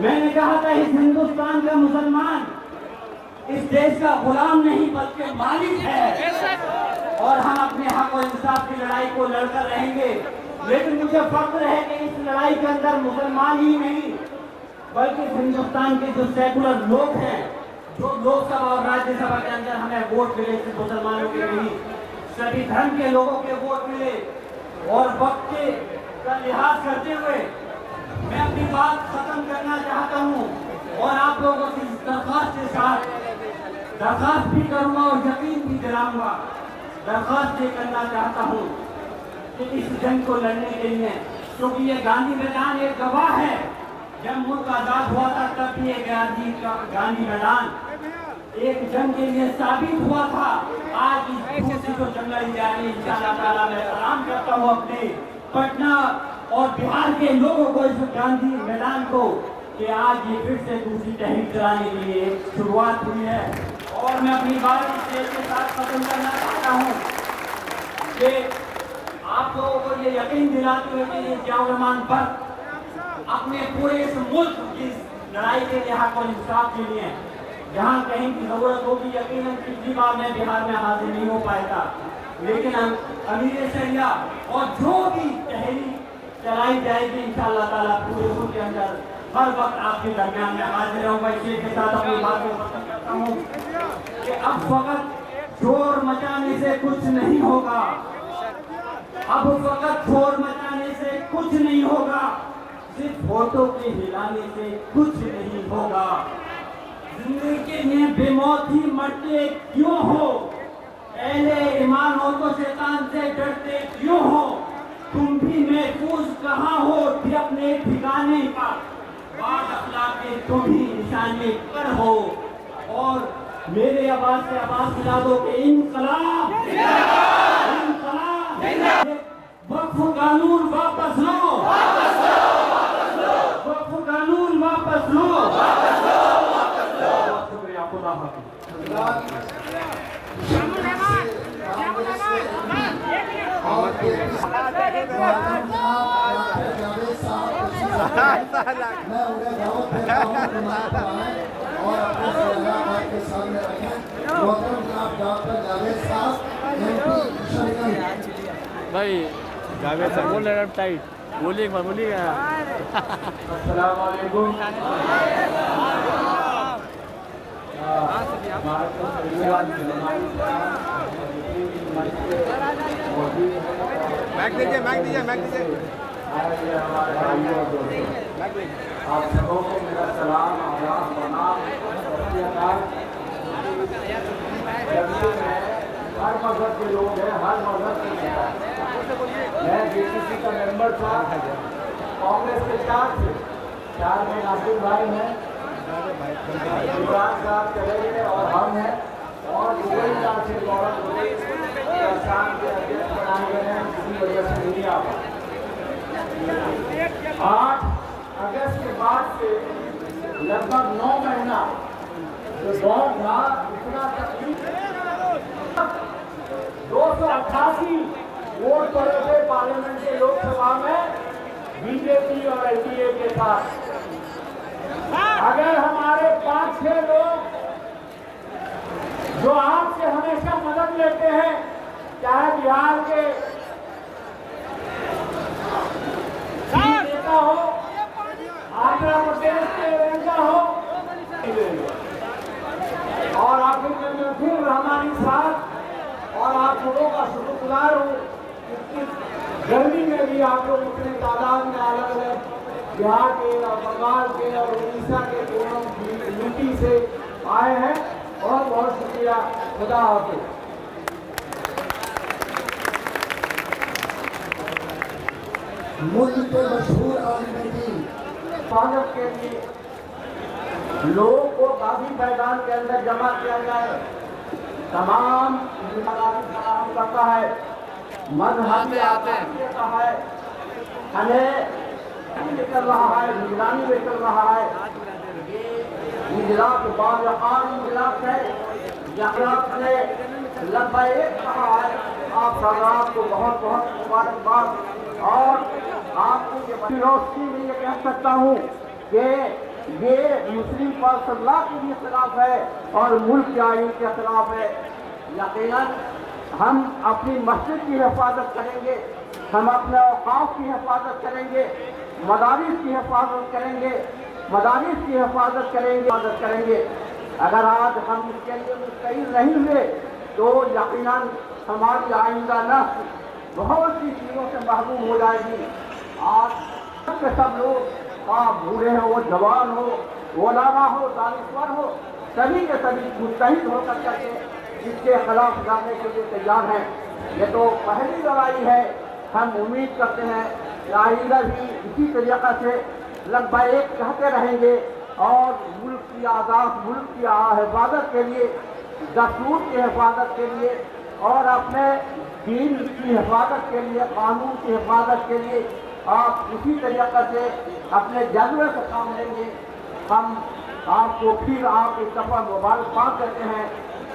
मैंने कहा था इस हिंदुस्तान का मुसलमान इस देश का गुलाम नहीं बल्कि मालिक है, और हम अपने हक और इंसाफ की लड़ाई को लड़कर रहेंगे। लेकिन मुझे फख्र है कि इस लड़ाई के अंदर मुसलमान ही नहीं, बल्कि हिंदुस्तान के जो सेकुलर लोग हैं, जो लोकसभा और राज्यसभा के अंदर हमें वोट मिले, सिर्फ मुसलमानों के नहीं, सभी धर्म के लोगों के वोट मिले, और वक्त का लिहाज करते हुए मैं अपनी बात खत्म करना चाहता हूँ, और आप लोगों की दरख्वास्त के साथ दरख्वास्त भी करूँगा और यकीन भी दिलाऊंगा, दरख्वास्त ये करना चाहता हूँ कि इस जंग को लड़ने के लिए, क्योंकि ये गांधी मैदान एक गवाह है, जब मुल्क आजाद हुआ था तब भी गांधी मैदान एक जंग के लिए साबित हुआ था। आज इस दूसरी जो जंग लड़ी जा रही है, इंशाअल्लाह ताला मैं सलाम करता हूँ अपने पटना और बिहार के लोगों को, इस गांधी मैदान को, कि आज ये फिर से दूसरी तहरीक चलाने के लिए शुरुआत हुई है। और मैं अपनी बात इस देश के साथ खत्म करना चाहता हूँ कि आप लोगों को ये यकीन दिलाते हुए कि जियाउर रहमान पर अपने पूरे इस मुल्क की लड़ाई के लिए, हक और इंसाफ के लिए, जहाँ कहीं की जरूरत होगी, यकीनन पिछली बार मैं बिहार में हाजिर नहीं हो पाया, लेकिन अमीर शरिया और जो भी तहरीक चलाई जाएगी इंशाअल्लाह ताला पूरे मुल्क के अंदर हर वक्त आपके दरमियान में हाजिर रहूँगा। इसी के साथ अपनी बात को खत्म करता हूँ कि अब वक्त शोर मचाने से कुछ नहीं होगा, अब वक्त शोर मचाने से कुछ नहीं होगा, सिर्फ फोटो के हिलाने से कुछ नहीं होगा। जिंदगी के लिए बेमौत ही मरते क्यों हो, पहले ईमान हो तो शैतान से डरते क्यों हो? तुम भी महफूज कहाँ हो भी अपने ठिकाने पर, बाद अखलाके तुम ही निशाने पर हो। और मेरे आवाज से आवाज मिला दो कि इनकलाब, इनकलाब, वक्फ कानून वापस लो, वक्फ कानून वापस लो। शुक्रिया, खुदा हाफिज़। मैं उन्हें दावत देता हूं कि मंच पर आएं और अपने सवाल आपके सामने रखें। मोहतरम जनाब डॉक्टर जावेद साहब, MP किशनगंज। भाई जावेद साहब बोल रहे टाइट बोलिए, एक बार बोलिएगा। अस्सलाम वालेकुम। मैक दीजिए, मैक दीजिए, मैक दीजिए। आप सबों को मेरा सलाम, आदाब, प्रणाम। हर मजहब के लोग हैं, हर मजहब के नेता। मैं बीसीसी का मेंबर था, कांग्रेस के 4 में नासिर भाई हैं, इमरान साहब चले गए और हम हैं, और दुबई से गौरव शाम के अध्यक्ष बनाए गए हैं, किसी वजह से नहीं आ पाए। 8 अगस्त के बाद से लगभग 9 महीना जो दौर था, इतना तकलीफ 288 वोट पड़े थे पार्लियामेंट के लोकसभा में बीजेपी और एनडीए के साथ। अगर हमारे 5-6 लोग जो आपसे हमेशा मदद लेते हैं, चाहे बिहार के नेता हो, आंध्र प्रदेश के नेता हो, और आखिर में फिर हमारी साथ और आप लोगों का शुक्रगुजार हूँ। गर्मी में भी आप लोग उतने तादाद में अलग अलग बिहार के और बंगाल के और उड़ीसा के दोनों यूपी से आए हैं। बहुत बहुत शुक्रिया। खुदा हाफिज़। मुल्क के मशहूर आलिम स्वागत के लिए लोगों को गांधी मैदान के अंदर जमा किया जाए। तमाम फराहम करता है, मजहब में आते है, हमें कर रहा है, निगरानी में चल रहा है। इजलास बाज़-ए-क़ान इजलास है, इजलास ने लब्बैक कहा है। आप सरकार को बहुत बहुत मुबारकबाद। और आपको रोशनी में ये कह सकता हूँ कि ये मुस्लिम पर्सनला के भी खिलाफ है और मुल्क के आइन के खिलाफ है। यकीनन हम अपनी मस्जिद की हिफाजत करेंगे, हम अपने औक़ाफ़ की हिफाजत करेंगे, मदारिस की हिफाजत करेंगे, हिफाजत करेंगे। अगर आज हम इसके लिए मुस्तैद नहीं हुए तो यकीनन हमारी आइंदा नस्ल बहुत सी चीज़ों से महरूम हो जाएगी। आज के सब लोग, आप बूढ़े हो, जवान हो, ओलामा हो, दानिश्वर हो, सभी के सभी मुस्तैद होकर करके इसके खिलाफ जाने के लिए तैयार हैं। ये तो पहली लड़ाई है। हम उम्मीद करते हैं कि आइंदा भी इसी तरीक़े से लब्बैक कहते रहेंगे और मुल्क की आज़ाद, मुल्क की हिफाजत के लिए, दस्तूर की हिफाजत के लिए और अपने दीन की हिफाजत के लिए, कानून की हिफाजत के लिए आप इसी तरीक़े से अपने जज्बे से काम लेंगे। हम आपको फिर आप एक दफ़ा मुबारकबाद देते हैं।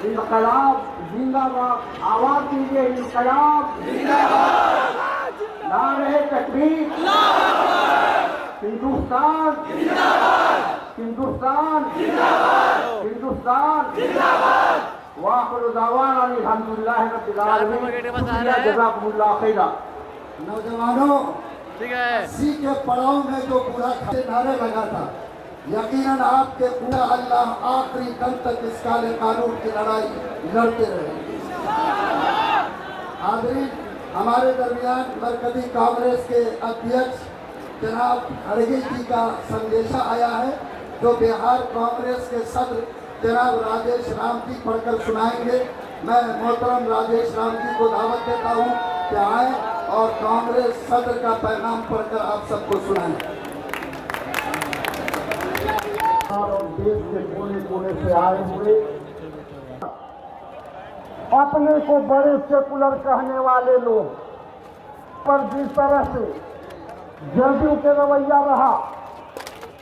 इनकलाब जिंदाबाद, आवाज़ दीजिए, इनकलाब जिंदाबाद, नारे तकबीर, हिंदुस्तान जिंदाबाद, हिंदुस्तान जिंदाबाद, हिंदुस्तान जिंदाबाद। वाखिरु दावाना अल्हम्दुलिल्लाहि रब्बिल आलमीन। जज़ाकुमुल्लाह खैरा। नौजवानों, ठीक है। 80 के पड़ाव में जो पूरा खाते नारे लगा था, यकीनन आपके पूरा अल्लाह आखिरी दम तक इस काले कानून की लड़ाई लड़ते रहेंगे। हाज़रीन, हमारे दरमियान मरकजी कांग्रेस के अध्यक्ष जनाब खड़गे जी का संदेशा आया है, जो बिहार कांग्रेस के सदर जनाब राजेश राम जी पढ़कर सुनाएंगे। मैं मोहतरम राजेश राम जी को दावत देता हूँ कि आए और कांग्रेस सदर का पैगाम पढ़कर आप सबको सुनाएं। और देश के कोने कोने से आए हुए अपने को बड़े सेकुलर कहने वाले लोग पर जिस तरह से जदयू के रवैया रहा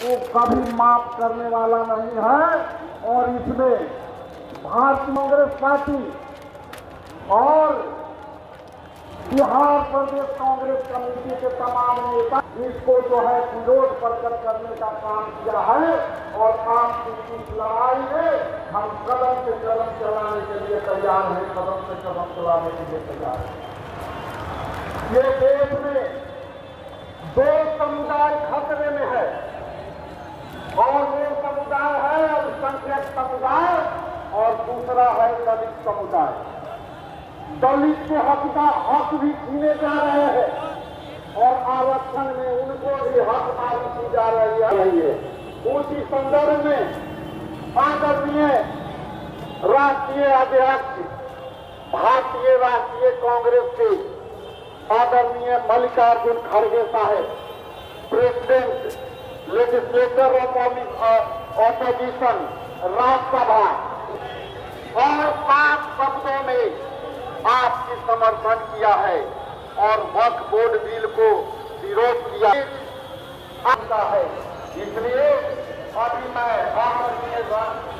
वो कभी माफ करने वाला नहीं है। और इसमें भारतीय कांग्रेस पार्टी और बिहार प्रदेश कांग्रेस कमेटी के तमाम नेता इसको जो है विरोध प्रकट करने का काम किया है। और आपकी इस लड़ाई में हम कदम से कदम चलाने के लिए तैयार हैं, कदम से कदम चलाने के लिए तैयार हैं। ये देश में दो समुदाय खतरे में है और वो समुदाय है अल्पसंख्यक समुदाय और दूसरा है दलित समुदाय। दलित के हक भी छीने जा रहे हैं और आरक्षण में उनको भी हकदारी की जा रही है। उसी संदर्भ में आदरणीय राष्ट्रीय अध्यक्ष भारतीय राष्ट्रीय कांग्रेस के आदरणीय मल्लिकार्जुन खड़गे साहब, president legislator of opposition Rajya Sabha, और 5 शब्दों में आपकी समर्थन किया है और वक्फ बोर्ड बिल को विरोध किया है। इसलिए अभी मैं आदरणीय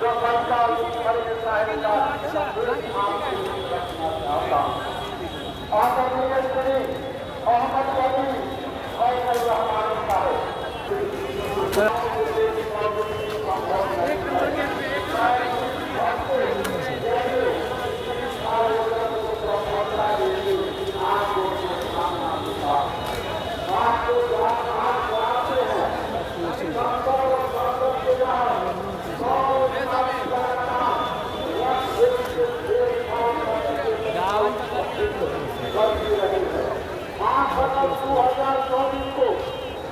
मल्लिकार्जुन खड़गे साहब का आदरणीय श्री अहमद वली फैसल रहमान साहब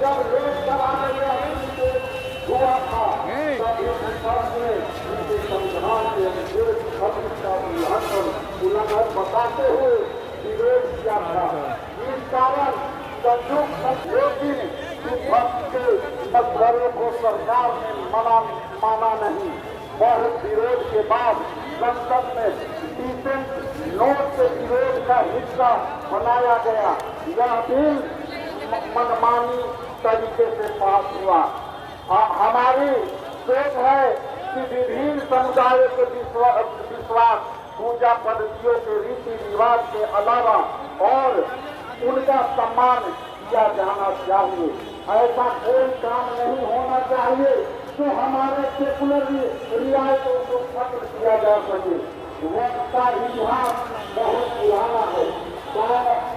जब लोकसभा में हुआ था संविधान के उल्लंघन बताते हुए विरोध किया था। इस कारण संयुक्त लेकिन विपक्ष के मसले को सरकार ने माना नहीं। बहुत विरोध के बाद संसद में डिसेंट नोट से विरोध का हिस्सा बनाया गया। यह बिल मनमानी तरीके से पास हुआ। हमारी सोच है कि विभिन्न समुदायों के विश्वास, पूजा पद्धतियों के रीति रिवाज के अलावा और उनका सम्मान किया जाना चाहिए। ऐसा कोई काम नहीं होना चाहिए तो हमारे सेकुलर रियायतों को खत्म किया जा सके। वक्त का इतिहास बहुत पुराना है।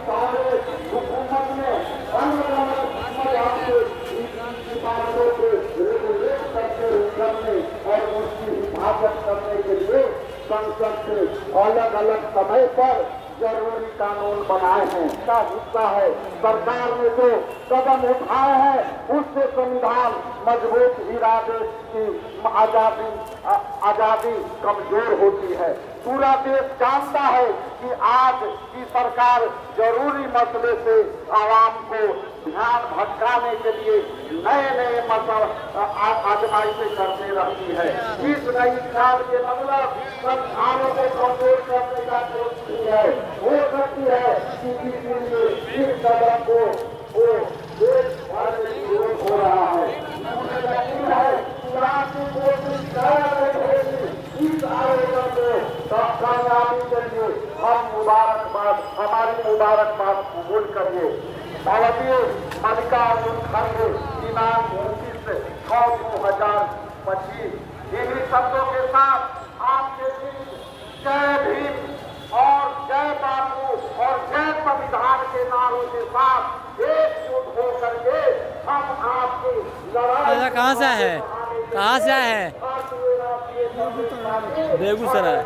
कांग्रेस हुकूमत ने अलग-अलग मजहब के इबादतों को रेगुलेट करने और उसकी हिफाजत करने के लिए संसद से अलग-अलग समय पर जरूरी कानून बनाए हैं। इसका हिस्सा है सरकार ने जो कदम उठाए हैं उससे संविधान मजबूत इरादे की आजादी कमजोर होती है। पूरा देश जानता है कि आज की सरकार जरूरी मसले से आवाम को ध्यान भटकाने के लिए नए आजमाइशें करते रहती है। इस नई ख्याल के मतलब संस्थानों को कमजोर करने का कोशिश है। हो सकती है कि किसी लिए इस कदम को देश भर में विरोध हो रहा है। मुझे यकीन है कि कोशिश कर रहे हैं इस आयोजन को कामयाबी के लिए हमारी मुबारकबाद कबूल करिए। भारतीय मल्लिकार्जुन खड़गे दिनांक 29/6/2025 इन्हीं शब्दों के साथ आपके बीच जय भीम और जय बापू और जय संविधान के नारों के साथ एकजुट होकर के हम आपकी लड़ाई कहाँ से है? कहाँ से है? बेगूसराय।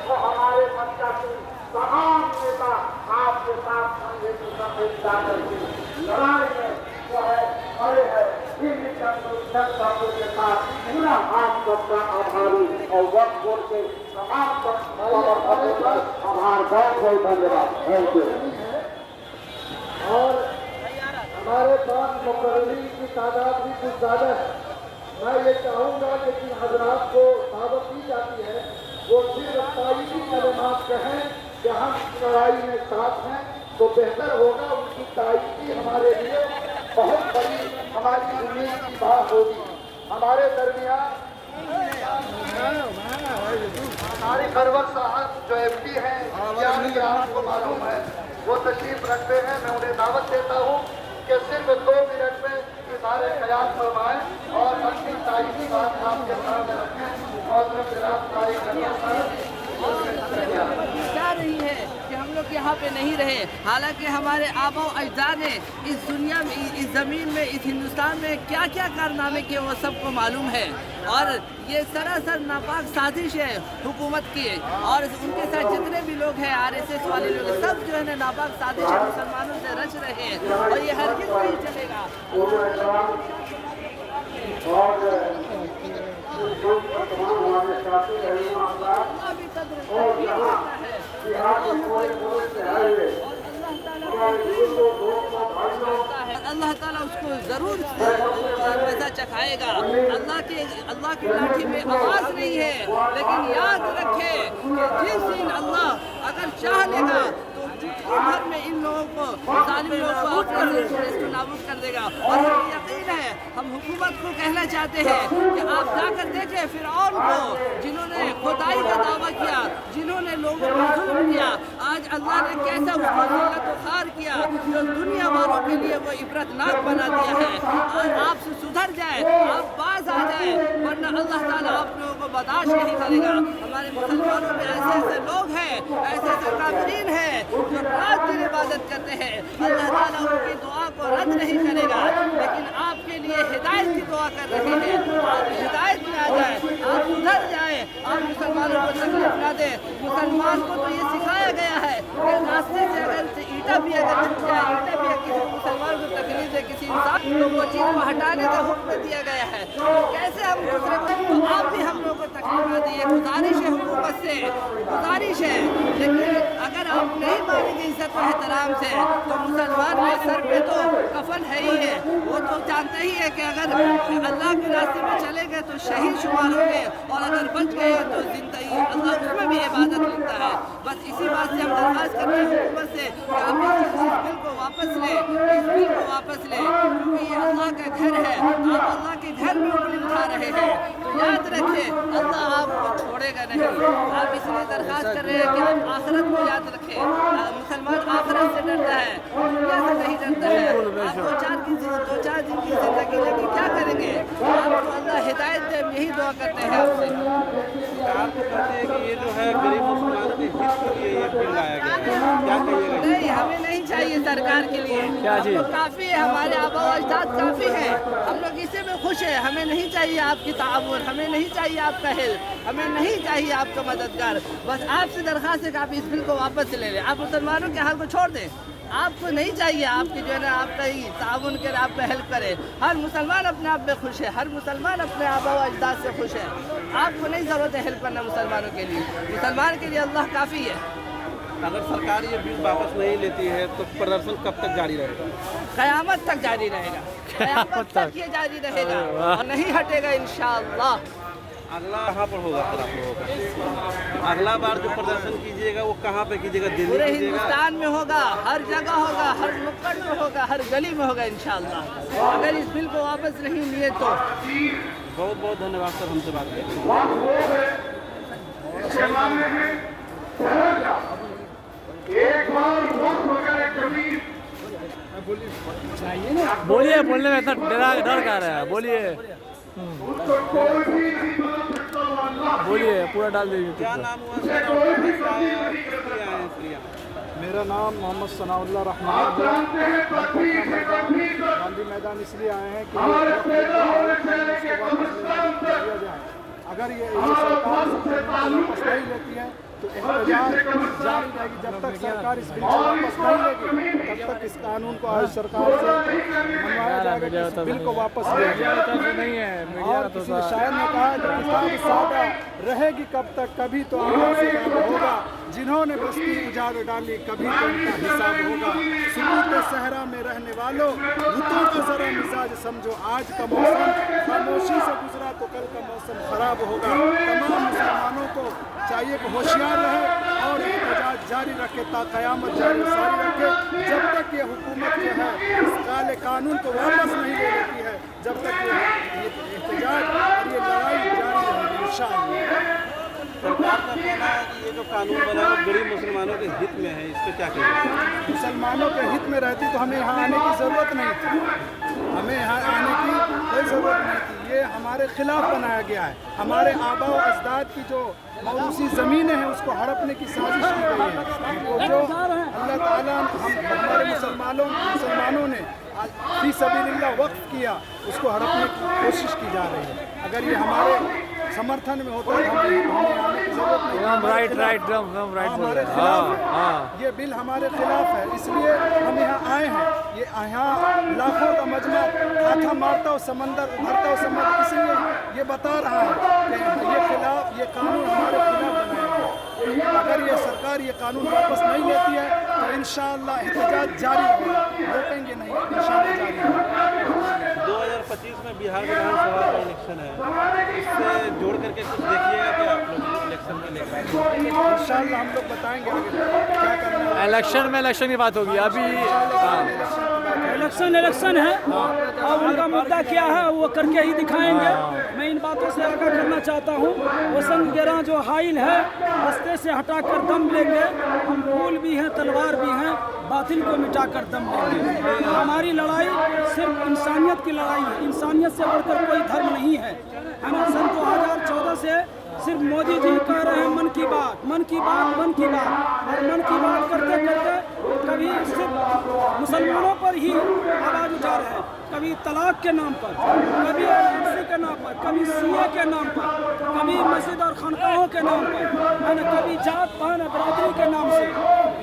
तो हमारे पंचा की तमाम नेता आपके साथ लड़ाई में जो है खड़े हैं। इन शब्दों के साथ पूरा सबका आभारी और वक्त बोर्ड के तमाम आभार बहुत बहुत धन्यवाद। Thank you. और हमारे पास मुकर्ररीन की तादाद भी कुछ ज़्यादा है। मैं ये चाहूँगा कि जिन हजरात को दावत दी जाती है वो सिर्फ तारीखी कलिमात कहें कि हम लड़ाई में साथ हैं, तो बेहतर होगा। उनकी तारीखी हमारे लिए बहुत बड़ी हमारी उम्मीद की बात होगी। हमारे दरमियान हमारे खरवर साहब जो MP हैं, यानी आपको मालूम है, वो तशरीफ रखते हैं। मैं उन्हें दावत देता हूँ कि सिर्फ 2 मिनट में इज़हार ख्याल फरमाएं और अपनी तारीखी बात आपके सामने रखें। और जा रही है कि हम लोग यहाँ पे नहीं रहे, हालांकि हमारे आबा अजदाद ने इस दुनिया में, इस ज़मीन में, इस हिंदुस्तान में क्या क्या कारनामे किए वो सबको मालूम है। और ये सरासर नापाक साजिश है हुकूमत की, और उनके साथ जितने भी लोग हैं RSS वाले लोग सब जो है ना नापाक साजिश है मुसलमानों से रच रहे हैं, और ये हरगिज़ नहीं चलेगा। अल्लाह ताला उसको ज़रूर मज़ा चखाएगा। अल्लाह की लाठी में आवाज़ नहीं है, लेकिन याद रखे कि जिस दिन अल्लाह अगर चाह लेगा तो चुटकी भर में इन लोगों को, जालिम लोगों को इसको नाबूद कर देगा। और हमें यकीन है, हम हुकूमत को कहना चाहते हैं कि आप जाकर देखें फिरऔन को, जिन्होंने खुदाई का दावा किया, जिन्होंने लोगों पर जुल्म किया, आज अल्लाह ने कैसा उसको ज़िल्लत व ख़ार किया, जो दुनिया वालों के लिए वो इबरतनाक बना दिया है। और आपसे सुधर जाए, आप बाज आ जाए, वरना अल्लाह ताला आप लोगों को बर्दाश्त नहीं करेगा। हमारे मुसलमानों में ऐसे ऐसे लोग हैं, ऐसे ऐसे काफिरीन हैं जो रात दिन इबादत करते हैं। अल्लाह ताला उनकी दुआ को रद्द नहीं करेगा, लेकिन आपके लिए हिदायत की दुआ कर रहे हैं। आप हिदायत में आ जाए, आप सुधर जाए, आप मुसलमानों को तकलीफ ना दे। मुसलमान को तो ये सिखाया गया है कि रास्ते से अगर ईंटा भी अगर छूट जाए, ईंटा भी किसी मुसलमान को तकलीफ दे, किसी इंसान को वो चीज़ को हटाने का हुक्म दिया गया है, तो कैसे हम दूसरे को, तो आप भी हम लोग को तकलीफ ना दिए। गुजारिश है हुकूमत से, गुजारिश है, लेकिन अगर आप नहीं मानेंगे इज्जत व एहतराम से, तो मुसलमान के सर पे तो कफन है ही है। वो तो जानते ही है कि अगर अल्लाह के रास्ते में चले गए तो शहीद शुमार होंगे, और अगर बच गए तो जिंदगी अल्लाह उसमें भी इबादत लिखता है। बस इसी बात से हम दरख्वास्त करते हैं हुकूमत से कि आप इस बिल को वापस लें, इस बिल को वापस लें, क्योंकि ये अल्लाह का घर है। आप अल्लाह के घर में उंगली उठा रहे हैं, तो याद रखें अल्लाह आपको छोड़ेगा नहीं। आप इसलिए दरख्वास्त कर रहे हैं कि आप आखिरत को याद रखें। मुसलमान आखिरत से डरता है, दुनिया से नहीं डरता है। आप 2-4 दिन की जिंदगी लेके क्या करेंगे? आपको अल्लाह हिदायत दे, यही दुआ करते हैं आपसे। आप कहते हैं कि ये जो है गरीब मुसलमानों के हित के लिए ये बिल लाया गया है, क्या कहिएगा? नहीं, हमें नहीं चाहिए सरकार के लिए, क्या जी? तो काफ़ी है, हमारे आबा अजदाद काफ़ी है, हम लोग इसी में खुश है। हमें नहीं चाहिए आपकी ताउन, हमें नहीं चाहिए आपका हेल्प, हमें नहीं चाहिए आपका मददगार। बस आपसे दरख्वास्त है कि आप इस बिल को वापस ले लें, आप मुसलमानों के हाल को छोड़ दें। आपको नहीं चाहिए आपकी जो है ना आपका ही ताउन करे, आपका हेल्प करे। हर मुसलमान अपने आप में खुश है, हर मुसलमान अपने आबा व अजदाद से खुश है। आपको नहीं ज़रूरत है हेल्प करना मुसलमानों के लिए, मुसलमान के लिए अल्लाह काफ़ी है। अगर सरकार ये बिल वापस नहीं लेती है तो प्रदर्शन कब तक जारी रहेगा? क़यामत तक जारी रहेगा, क़यामत तक ये जारी रहेगा और नहीं हटेगा इंशाअल्लाह। अगला कहाँ पर होगा फिर आप लोगों का? अगला बार जो प्रदर्शन कीजिएगा वो कहाँ पे कीजिएगा? दिल्ली पूरे कीजिएगा? हिंदुस्तान में होगा, हर जगह होगा, हर नुक्कड़ में होगा, हर गली में होगा इंशाअल्लाह। अगर इस बिल को वापस नहीं लिए तो बहुत बहुत धन्यवाद सर, हमसे बात करने। एक बार वक्त वगैरह कभी बोलिए, बोलने में इतना डर का रहा है, बोलिए उसको कोई भी नहीं बदल सकता, वो अल्लाह बोलिए, पूरा डाल दीजिए। क्या नाम हुआ मेरा नाम मोहम्मद सनाउल्लाह रहमान। आप जानते हैं तकलीफ है, तकलीफ है। गांधी मैदान इसलिए आए हैं कि हमारे पैदा होने से लेकर कब्रिस्तान तक अगर ये सरकार वापस नहीं लेती है तो एहतजाज जारी रहेगी जब तक सरकार इस बिल को वापस नहीं लेगी तब तक इस कानून को आज सरकार से मनवाया जाएगा कि इस बिल को वापस लिया जाए। नहीं है और किसी शायर ने कहा कि किताब सादा रहेगी कब तक, कभी तो आवाज़ से काम होगा, जिन्होंने बस्ती उजाड़ डाली कभी तो उनका हिसाब होगा। सुकून सहरा में रहने वालों रुतों का जरा मिजाज समझो, आज का मौसम खामोशी से गुजरा तो कल का मौसम खराब होगा। तमाम मुसलमानों को चाहिए कि होशियार रहे और एहतजाज जारी रखे ता क़यामत जारी रखे, जब तक ये हुकूमत जो है इस काले कानून को वापस नहीं ले लेती है, जब तक ये एहतजाज और ये लड़ाई जारी रहेगी इंशाअल्लाह। सरकार का कहना है कि ये जो कानून बना वो गरीब मुसलमानों के हित में है, इस पर क्या कहेंगे? मुसलमानों के हित में रहती तो हमें यहाँ आने की ज़रूरत नहीं थी, हमें यहाँ आने की कोई ज़रूरत नहीं थी। ये हमारे खिलाफ बनाया गया है। हमारे आबा व अजदाद की जो मौरूसी ज़मीनें हैं उसको हड़पने की साजिश की गई है। जो अल्लाह ताला हमारे मुसलमानों ने फी सबीलिल्लाह वक्फ किया उसको हड़पने की कोशिश की जा रही है। अगर ये हमारे समर्थन में होता है हमें आने की जरूरत नहीं। राइट हमारे खिलाफ ये बिल हमारे खिलाफ है, इसलिए हम यहाँ आए हैं। ये यहाँ लाखों का मजमा हाथा मारता और समंदर उभरता और समंदर, इसलिए ये बता रहा है कि ये कानून हमारे खिलाफ बनाया है। अगर ये सरकार ये कानून वापस नहीं लेती है तो इंशाअल्लाह एहतजाज जारी होगा, रोकेंगे नहीं, इंशाअल्लाह जारी होगा। 2025 में बिहार विधानसभा का इलेक्शन है, इससे जोड़ करके कुछ देखिएगा कि आप लोग इलेक्शन में लेकर इंशाअल्लाह हम लोग बताएंगे क्या करना है। इलेक्शन की बात होगी अभी। इलेक्शन है और उनका मुद्दा क्या है वो करके ही दिखाएंगे। मैं इन बातों से आगाह करना चाहता हूँ, वसंत गिरा जो हाइल है रास्ते से हटाकर दम लेंगे। हम फूल भी हैं तलवार भी हैं, बातिल को मिटाकर दम लेंगे। हमारी लड़ाई सिर्फ इंसानियत की लड़ाई है, इंसानियत से बढ़कर कोई धर्म नहीं है ना। सन 2014 से सिर्फ मोदी जी कह रहे हैं मन की बात और मन की बात करते करते कभी सिर्फ मुसलमानों पर ही आवाज़ उठा रहे हैं, कभी तलाक के नाम पर, कभी एनआरसी के नाम पर, कभी सीए के नाम पर, कभी मस्जिद और खानकाहों के नाम पर, है ना, कभी जात पात बरादरी के नाम से।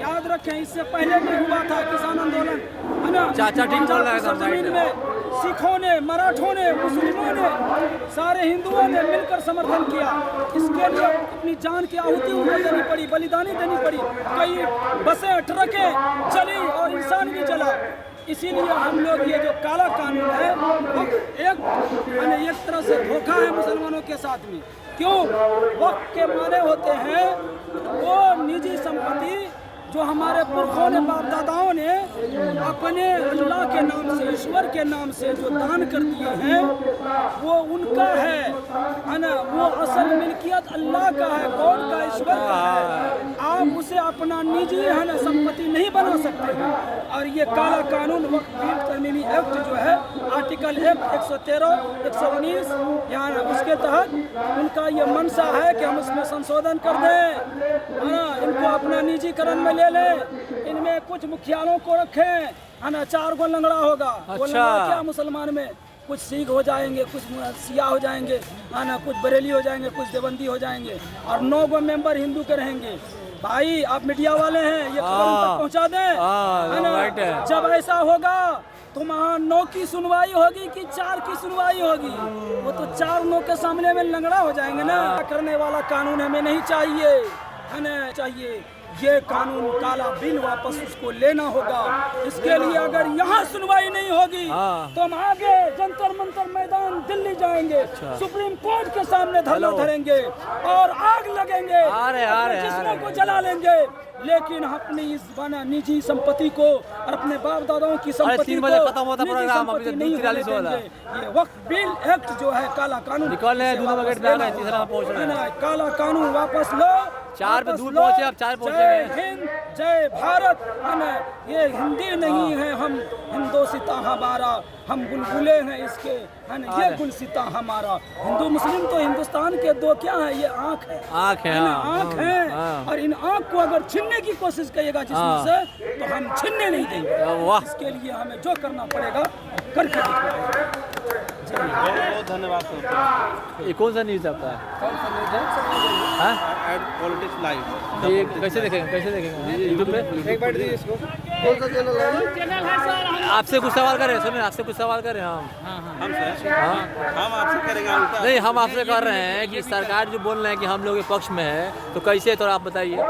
याद रखें इससे पहले भी हुआ था किसान आंदोलन, है ना। चाचा ठीक बोल रहा है सब जमीन में सिखों ने, मराठों ने, मुस्लिमों ने, सारे हिंदुओं ने मिलकर समर्थन किया। इसके लिए अपनी जान की आहुति उनको देनी पड़ी, बलिदानी देनी पड़ी। कई बसें ट्रकें चली और इंसान भी जला। इसीलिए हम लोग ये जो काला कानून है वो एक तरह से धोखा है मुसलमानों के साथ में। क्यों? वक्त के माने होते हैं वो निजी संपत्ति जो हमारे पुरखों ने, बाप दादाओं ने अपने अल्लाह के नाम से, ईश्वर के नाम से जो दान कर दिए हैं वो उनका है ना। वो असल मिल्कियत अल्लाह का है, गॉड का, ईश्वर का है। आप उसे अपना निजी है ना संपत्ति नहीं बना सकते हैं। और ये काला कानून वक्फ बिल तरमीमी एक्ट जो है आर्टिकल 113, 119 यहाँ उसके तहत उनका ये मंशा है कि हम उसमें संशोधन कर दें, है ना। इनको अपना निजीकरण में ले ले, इनमें कुछ मुखियालों को रखें, है ना। 4 गो लंगड़ा होगा। वो लंगड़ा क्या मुसलमान में कुछ सिख हो जाएंगे, कुछ सिया हो जाएंगे, है ना, कुछ बरेली हो जाएंगे, कुछ देवबंदी हो जाएंगे और 9 गो मेंबर हिंदू के रहेंगे। भाई आप मीडिया वाले हैं, ये खबर तक पहुंचा दें, है ना। जब ऐसा होगा तो वहाँ 9 की सुनवाई होगी कि 4 की सुनवाई होगी? वो तो 4 9 के सामने में लंगड़ा हो जाएंगे ना। करने वाला कानून हमें नहीं चाहिए, है ना। चाहिए ये कानून काला बिल वापस उसको लेना होगा। इसके लिए अगर यहाँ सुनवाई नहीं होगी तो हम आगे जंतर मंतर मैदान दिल्ली जाएंगे, सुप्रीम कोर्ट के सामने धरना धरेंगे और आग लगेंगे, जिसमें को जला लेंगे। लेकिन अपनी इस बना निजी संपत्ति को और अपने बाप दादाओं की संपत्ति को निजी संपत्ति नहीं होने देंगे। ये वक्फ बिल एक्ट जो है काला कानून, काला कानून वापस लो। 4 पे दूर पहुंचे, अब 4 पहुंचे। जय हिंद, जय भारत, है ना। ये हिंदी नहीं है हम हिंदोसिता हमारा, हम बुलबुले हैं इसके, है ना। ये गुलसिता हमारा। हिंदू मुस्लिम तो हिंदुस्तान के 2 क्या है? ये आँख है ना, आँख है। और इन आँख को अगर छीनने की कोशिश करिएगा जिसमें से तो हम छीनने नहीं देंगे। इसके लिए हमें जो करना पड़ेगा करके दिखाएंगे। बहुत धन्यवाद। ये कौन सा न्यूज़ आपका है? कौन सा न्यूज़ है? Ad politics live. ये कैसे देखेंगे यूट्यूब पे? एक बार दीजिए इसको। आपसे कुछ सवाल करें, सुनिए आपसे कुछ सवाल करें हम। हम आपसे करेंगे उल्टा। नहीं, हम आपसे कर रहे हैं कि सरकार जो बोल रहे हैं कि हम लोग के पक्ष में है, तो कैसे थोड़ा आप बताइए।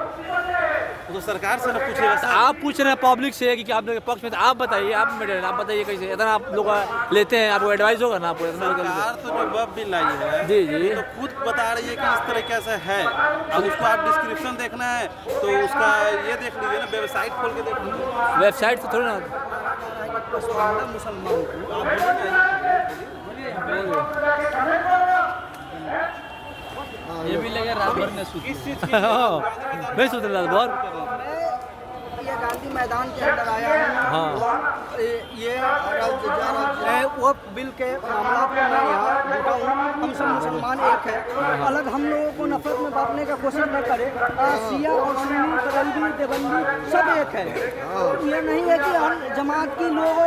तो सरकार से ना पूछिएगा सर। आप पूछ रहे हैं पब्लिक से कि आप लोग के पक्ष में, तो आप बताइए, आप बताइए कैसे इतना आप लोग लेते हैं, आपको एडवाइस होगा ना आपको। सरकार तो जो वेब बिल लाई है जी जी तो खुद बता रही है कि इस तरीके से है। अब उसको आप डिस्क्रिप्शन देखना है तो उसका ये देख लीजिए ना, वेबसाइट खोल के देख लीजिए। वेबसाइट से थोड़ी ना। मुसलमान ये भी लगे रात भर में मैं सोच रहा था बहुत। ये गांधी मैदान के अंदर आया हूँ। हाँ। ये वो बिल के मामला में मैं यहाँ जुटा हूँ। हम सब मुसलमान एक है, अलग हम लोगों को नफरत में बांटने का कोशिश न करे। शिया और सुन्नी, बरेलवी, देवबंदी सब एक है। ये नहीं है कि हम जमात की लोग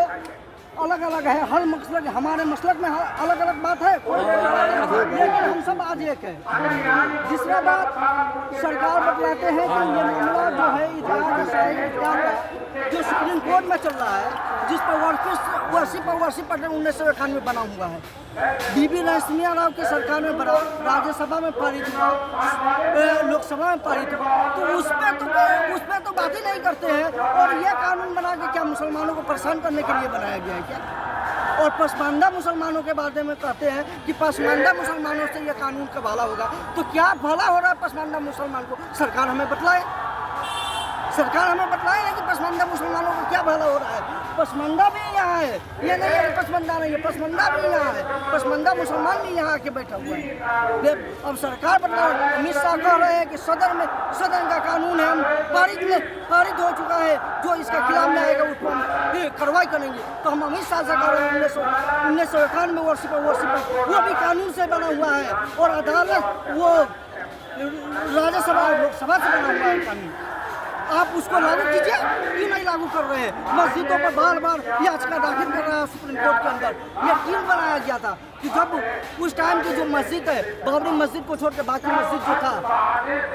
अलग अलग है, हर मसलक हमारे मसलक में अलग अलग बात है, लेकिन हम सब आज एक है। दूसरा बात, सरकार बतलाते हैं कि ये मामला जो है इतिहास का जो सुप्रीम कोर्ट में चल रहा है, जिस पर वर्षी पटेल 1991 बना हुआ है, बीबी नरसिम्हा राव की सरकार में बना, राज्यसभा में पारित हुआ, लोकसभा में पारित हुआ, तो उस पर तो बात ही नहीं करते हैं। और ये कानून बना के क्या मुसलमानों को परेशान करने के लिए बनाया गया है क्या? और पसमानदा मुसलमानों के बारे में कहते हैं कि पसमानदा मुसलमानों से ये कानून का भला होगा, तो क्या भला हो रहा है पसमानदा मुसलमान को? सरकार हमें बतलाए कि पसमानदा मुसलमानों को क्या भला हो रहा है। पसमानदा भी यहाँ है, ये नहीं है कि पसमानदा नहीं है, पसमानदा भी यहाँ है, पसमानदा मुसलमान भी यहाँ आके बैठा हुआ है। अब सरकार बता, अमित शाह कह रहे हैं कि सदन का कानून है, हम पारित हो चुका है, जो इसका खिलाफ में आएगा उसको हम कार्रवाई करेंगे। तो हम अमित शाह से कह रहे हैं 1991 वर्ष पर वो भी कानून से बना हुआ है, और अदालत वो राज्यसभा और लोकसभा से बना हुआ है कानून। आप उसको लागू कीजिए, क्यों नहीं लागू कर रहे हैं? मस्जिदों पर बार बार याचिका दाखिल कर रहा है सुप्रीम कोर्ट के अंदर। ये क्यों बनाया गया था कि जब उस टाइम की जो मस्जिद है, बाबरी मस्जिद को छोड़ के बाकी मस्जिद जो था,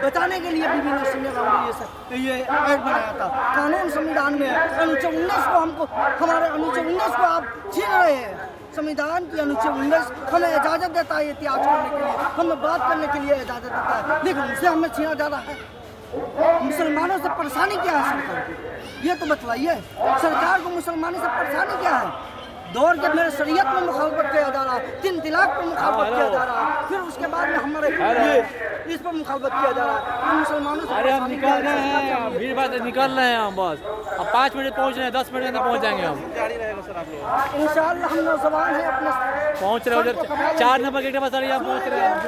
बताने के लिए बीबी नरसिम्हा राव ने ये एक्ट बनाया था। कानून संविधान में अनुच्छेद 19 को हमारे अनुच्छेद 19 को आप छीन रहे हैं। संविधान की अनुच्छेद 19 हमें इजाज़त देता है इतिहास करने के लिए, हमें बात करने के लिए इजाज़त देता है, लेकिन उसे हमें छीना जा रहा है। मुसलमानों से परेशानी क्या है सरकार को? ये तो बतलाइए, सरकार को मुसलमानों से परेशानी क्या है? दौर के मेरे शरीयत में मुखालफत किया जा रहा है, 3 तलाक पर मुखालफत किया जा रहा है, फिर उसके बाद में हमारे इस पर मुखालफत किया जा रहा है। मुसलमानों से अरे हम निकल रहे हैं, भीड़ भाड़ से निकल रहे हैं हम, बस अब 5 मिनट पहुँच रहे हैं, 10 मिनट में पहुँच जाएंगे हम। इंशाअल्लाह हम नौजवान हैं, अपने पहुँच रहे उधर 4 नंबर गेट पर, सर यहाँ पहुँच रहे हैं,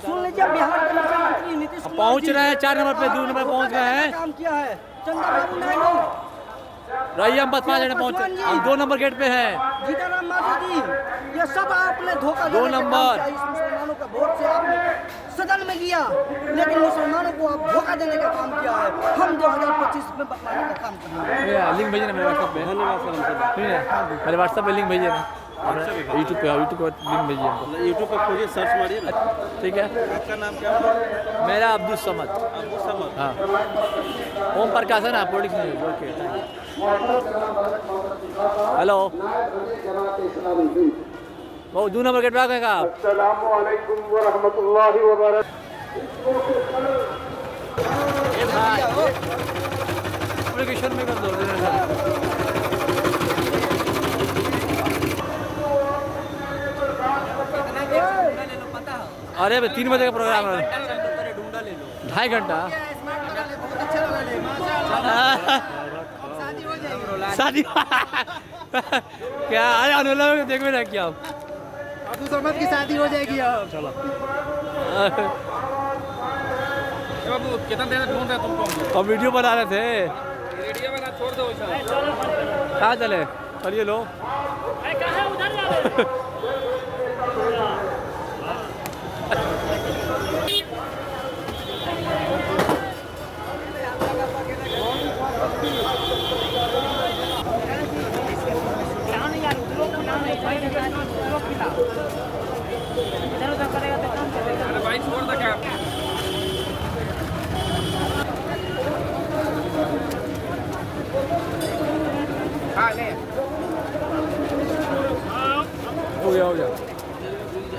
सुन लीजिए, बिहार के मुख्यमंत्री नीतीश कुमार पहुँच रहे हैं 4 नंबर पे, 2 नंबर पहुँच गए हैं। काम किया है चंद्रबाबू नायडू, रही हम बस 5 मिनट पहुँचे, हम 2 नंबर गेट पे हैं। जीताराम मांझी, ये सब आपने धोखा 2 नंबर इस मुसलमानों का वोट से आपने सदन में किया, लेकिन मुसलमानों को आप धोखा देने का काम किया है। हम 2025 में बदलाने का काम करेंगे। लिंक भेजिए ना मेरे व्हाट्सएप पे, मेरे व्हाट्सएप पे लिंक भेजिए ना, यूट्यूब पे लिंक भेजिए, यूट्यूब पर खोजिए, सर्च मारिए ना, ठीक है। आपका नाम क्या है? मेरा अब्दुल समद। हाँ, ओम प्रकाश है ना, पॉलिटिक्स में। ओके, हेलो, वो 2 नंबर गेट पे आ गए का आप? अस्सलामु अलैकुम व रहमतुल्लाहि व बरकातहू। एप्लीकेशन में कर दो। अरे 3 बजे का प्रोग्राम है, 2.5 घंटा। शादी क्या? अरे अनुला में देख में क्या आप अब्दुल समद की शादी हो जाएगी अब। चलो बाबू कितना देर ढूंढ रहे तुमको? हम वीडियो बना रहे थे। वीडियो बना छोड़ दो। कहाँ चले? चलिए लो। अरे भाई छोड़ दो क्या? हो गया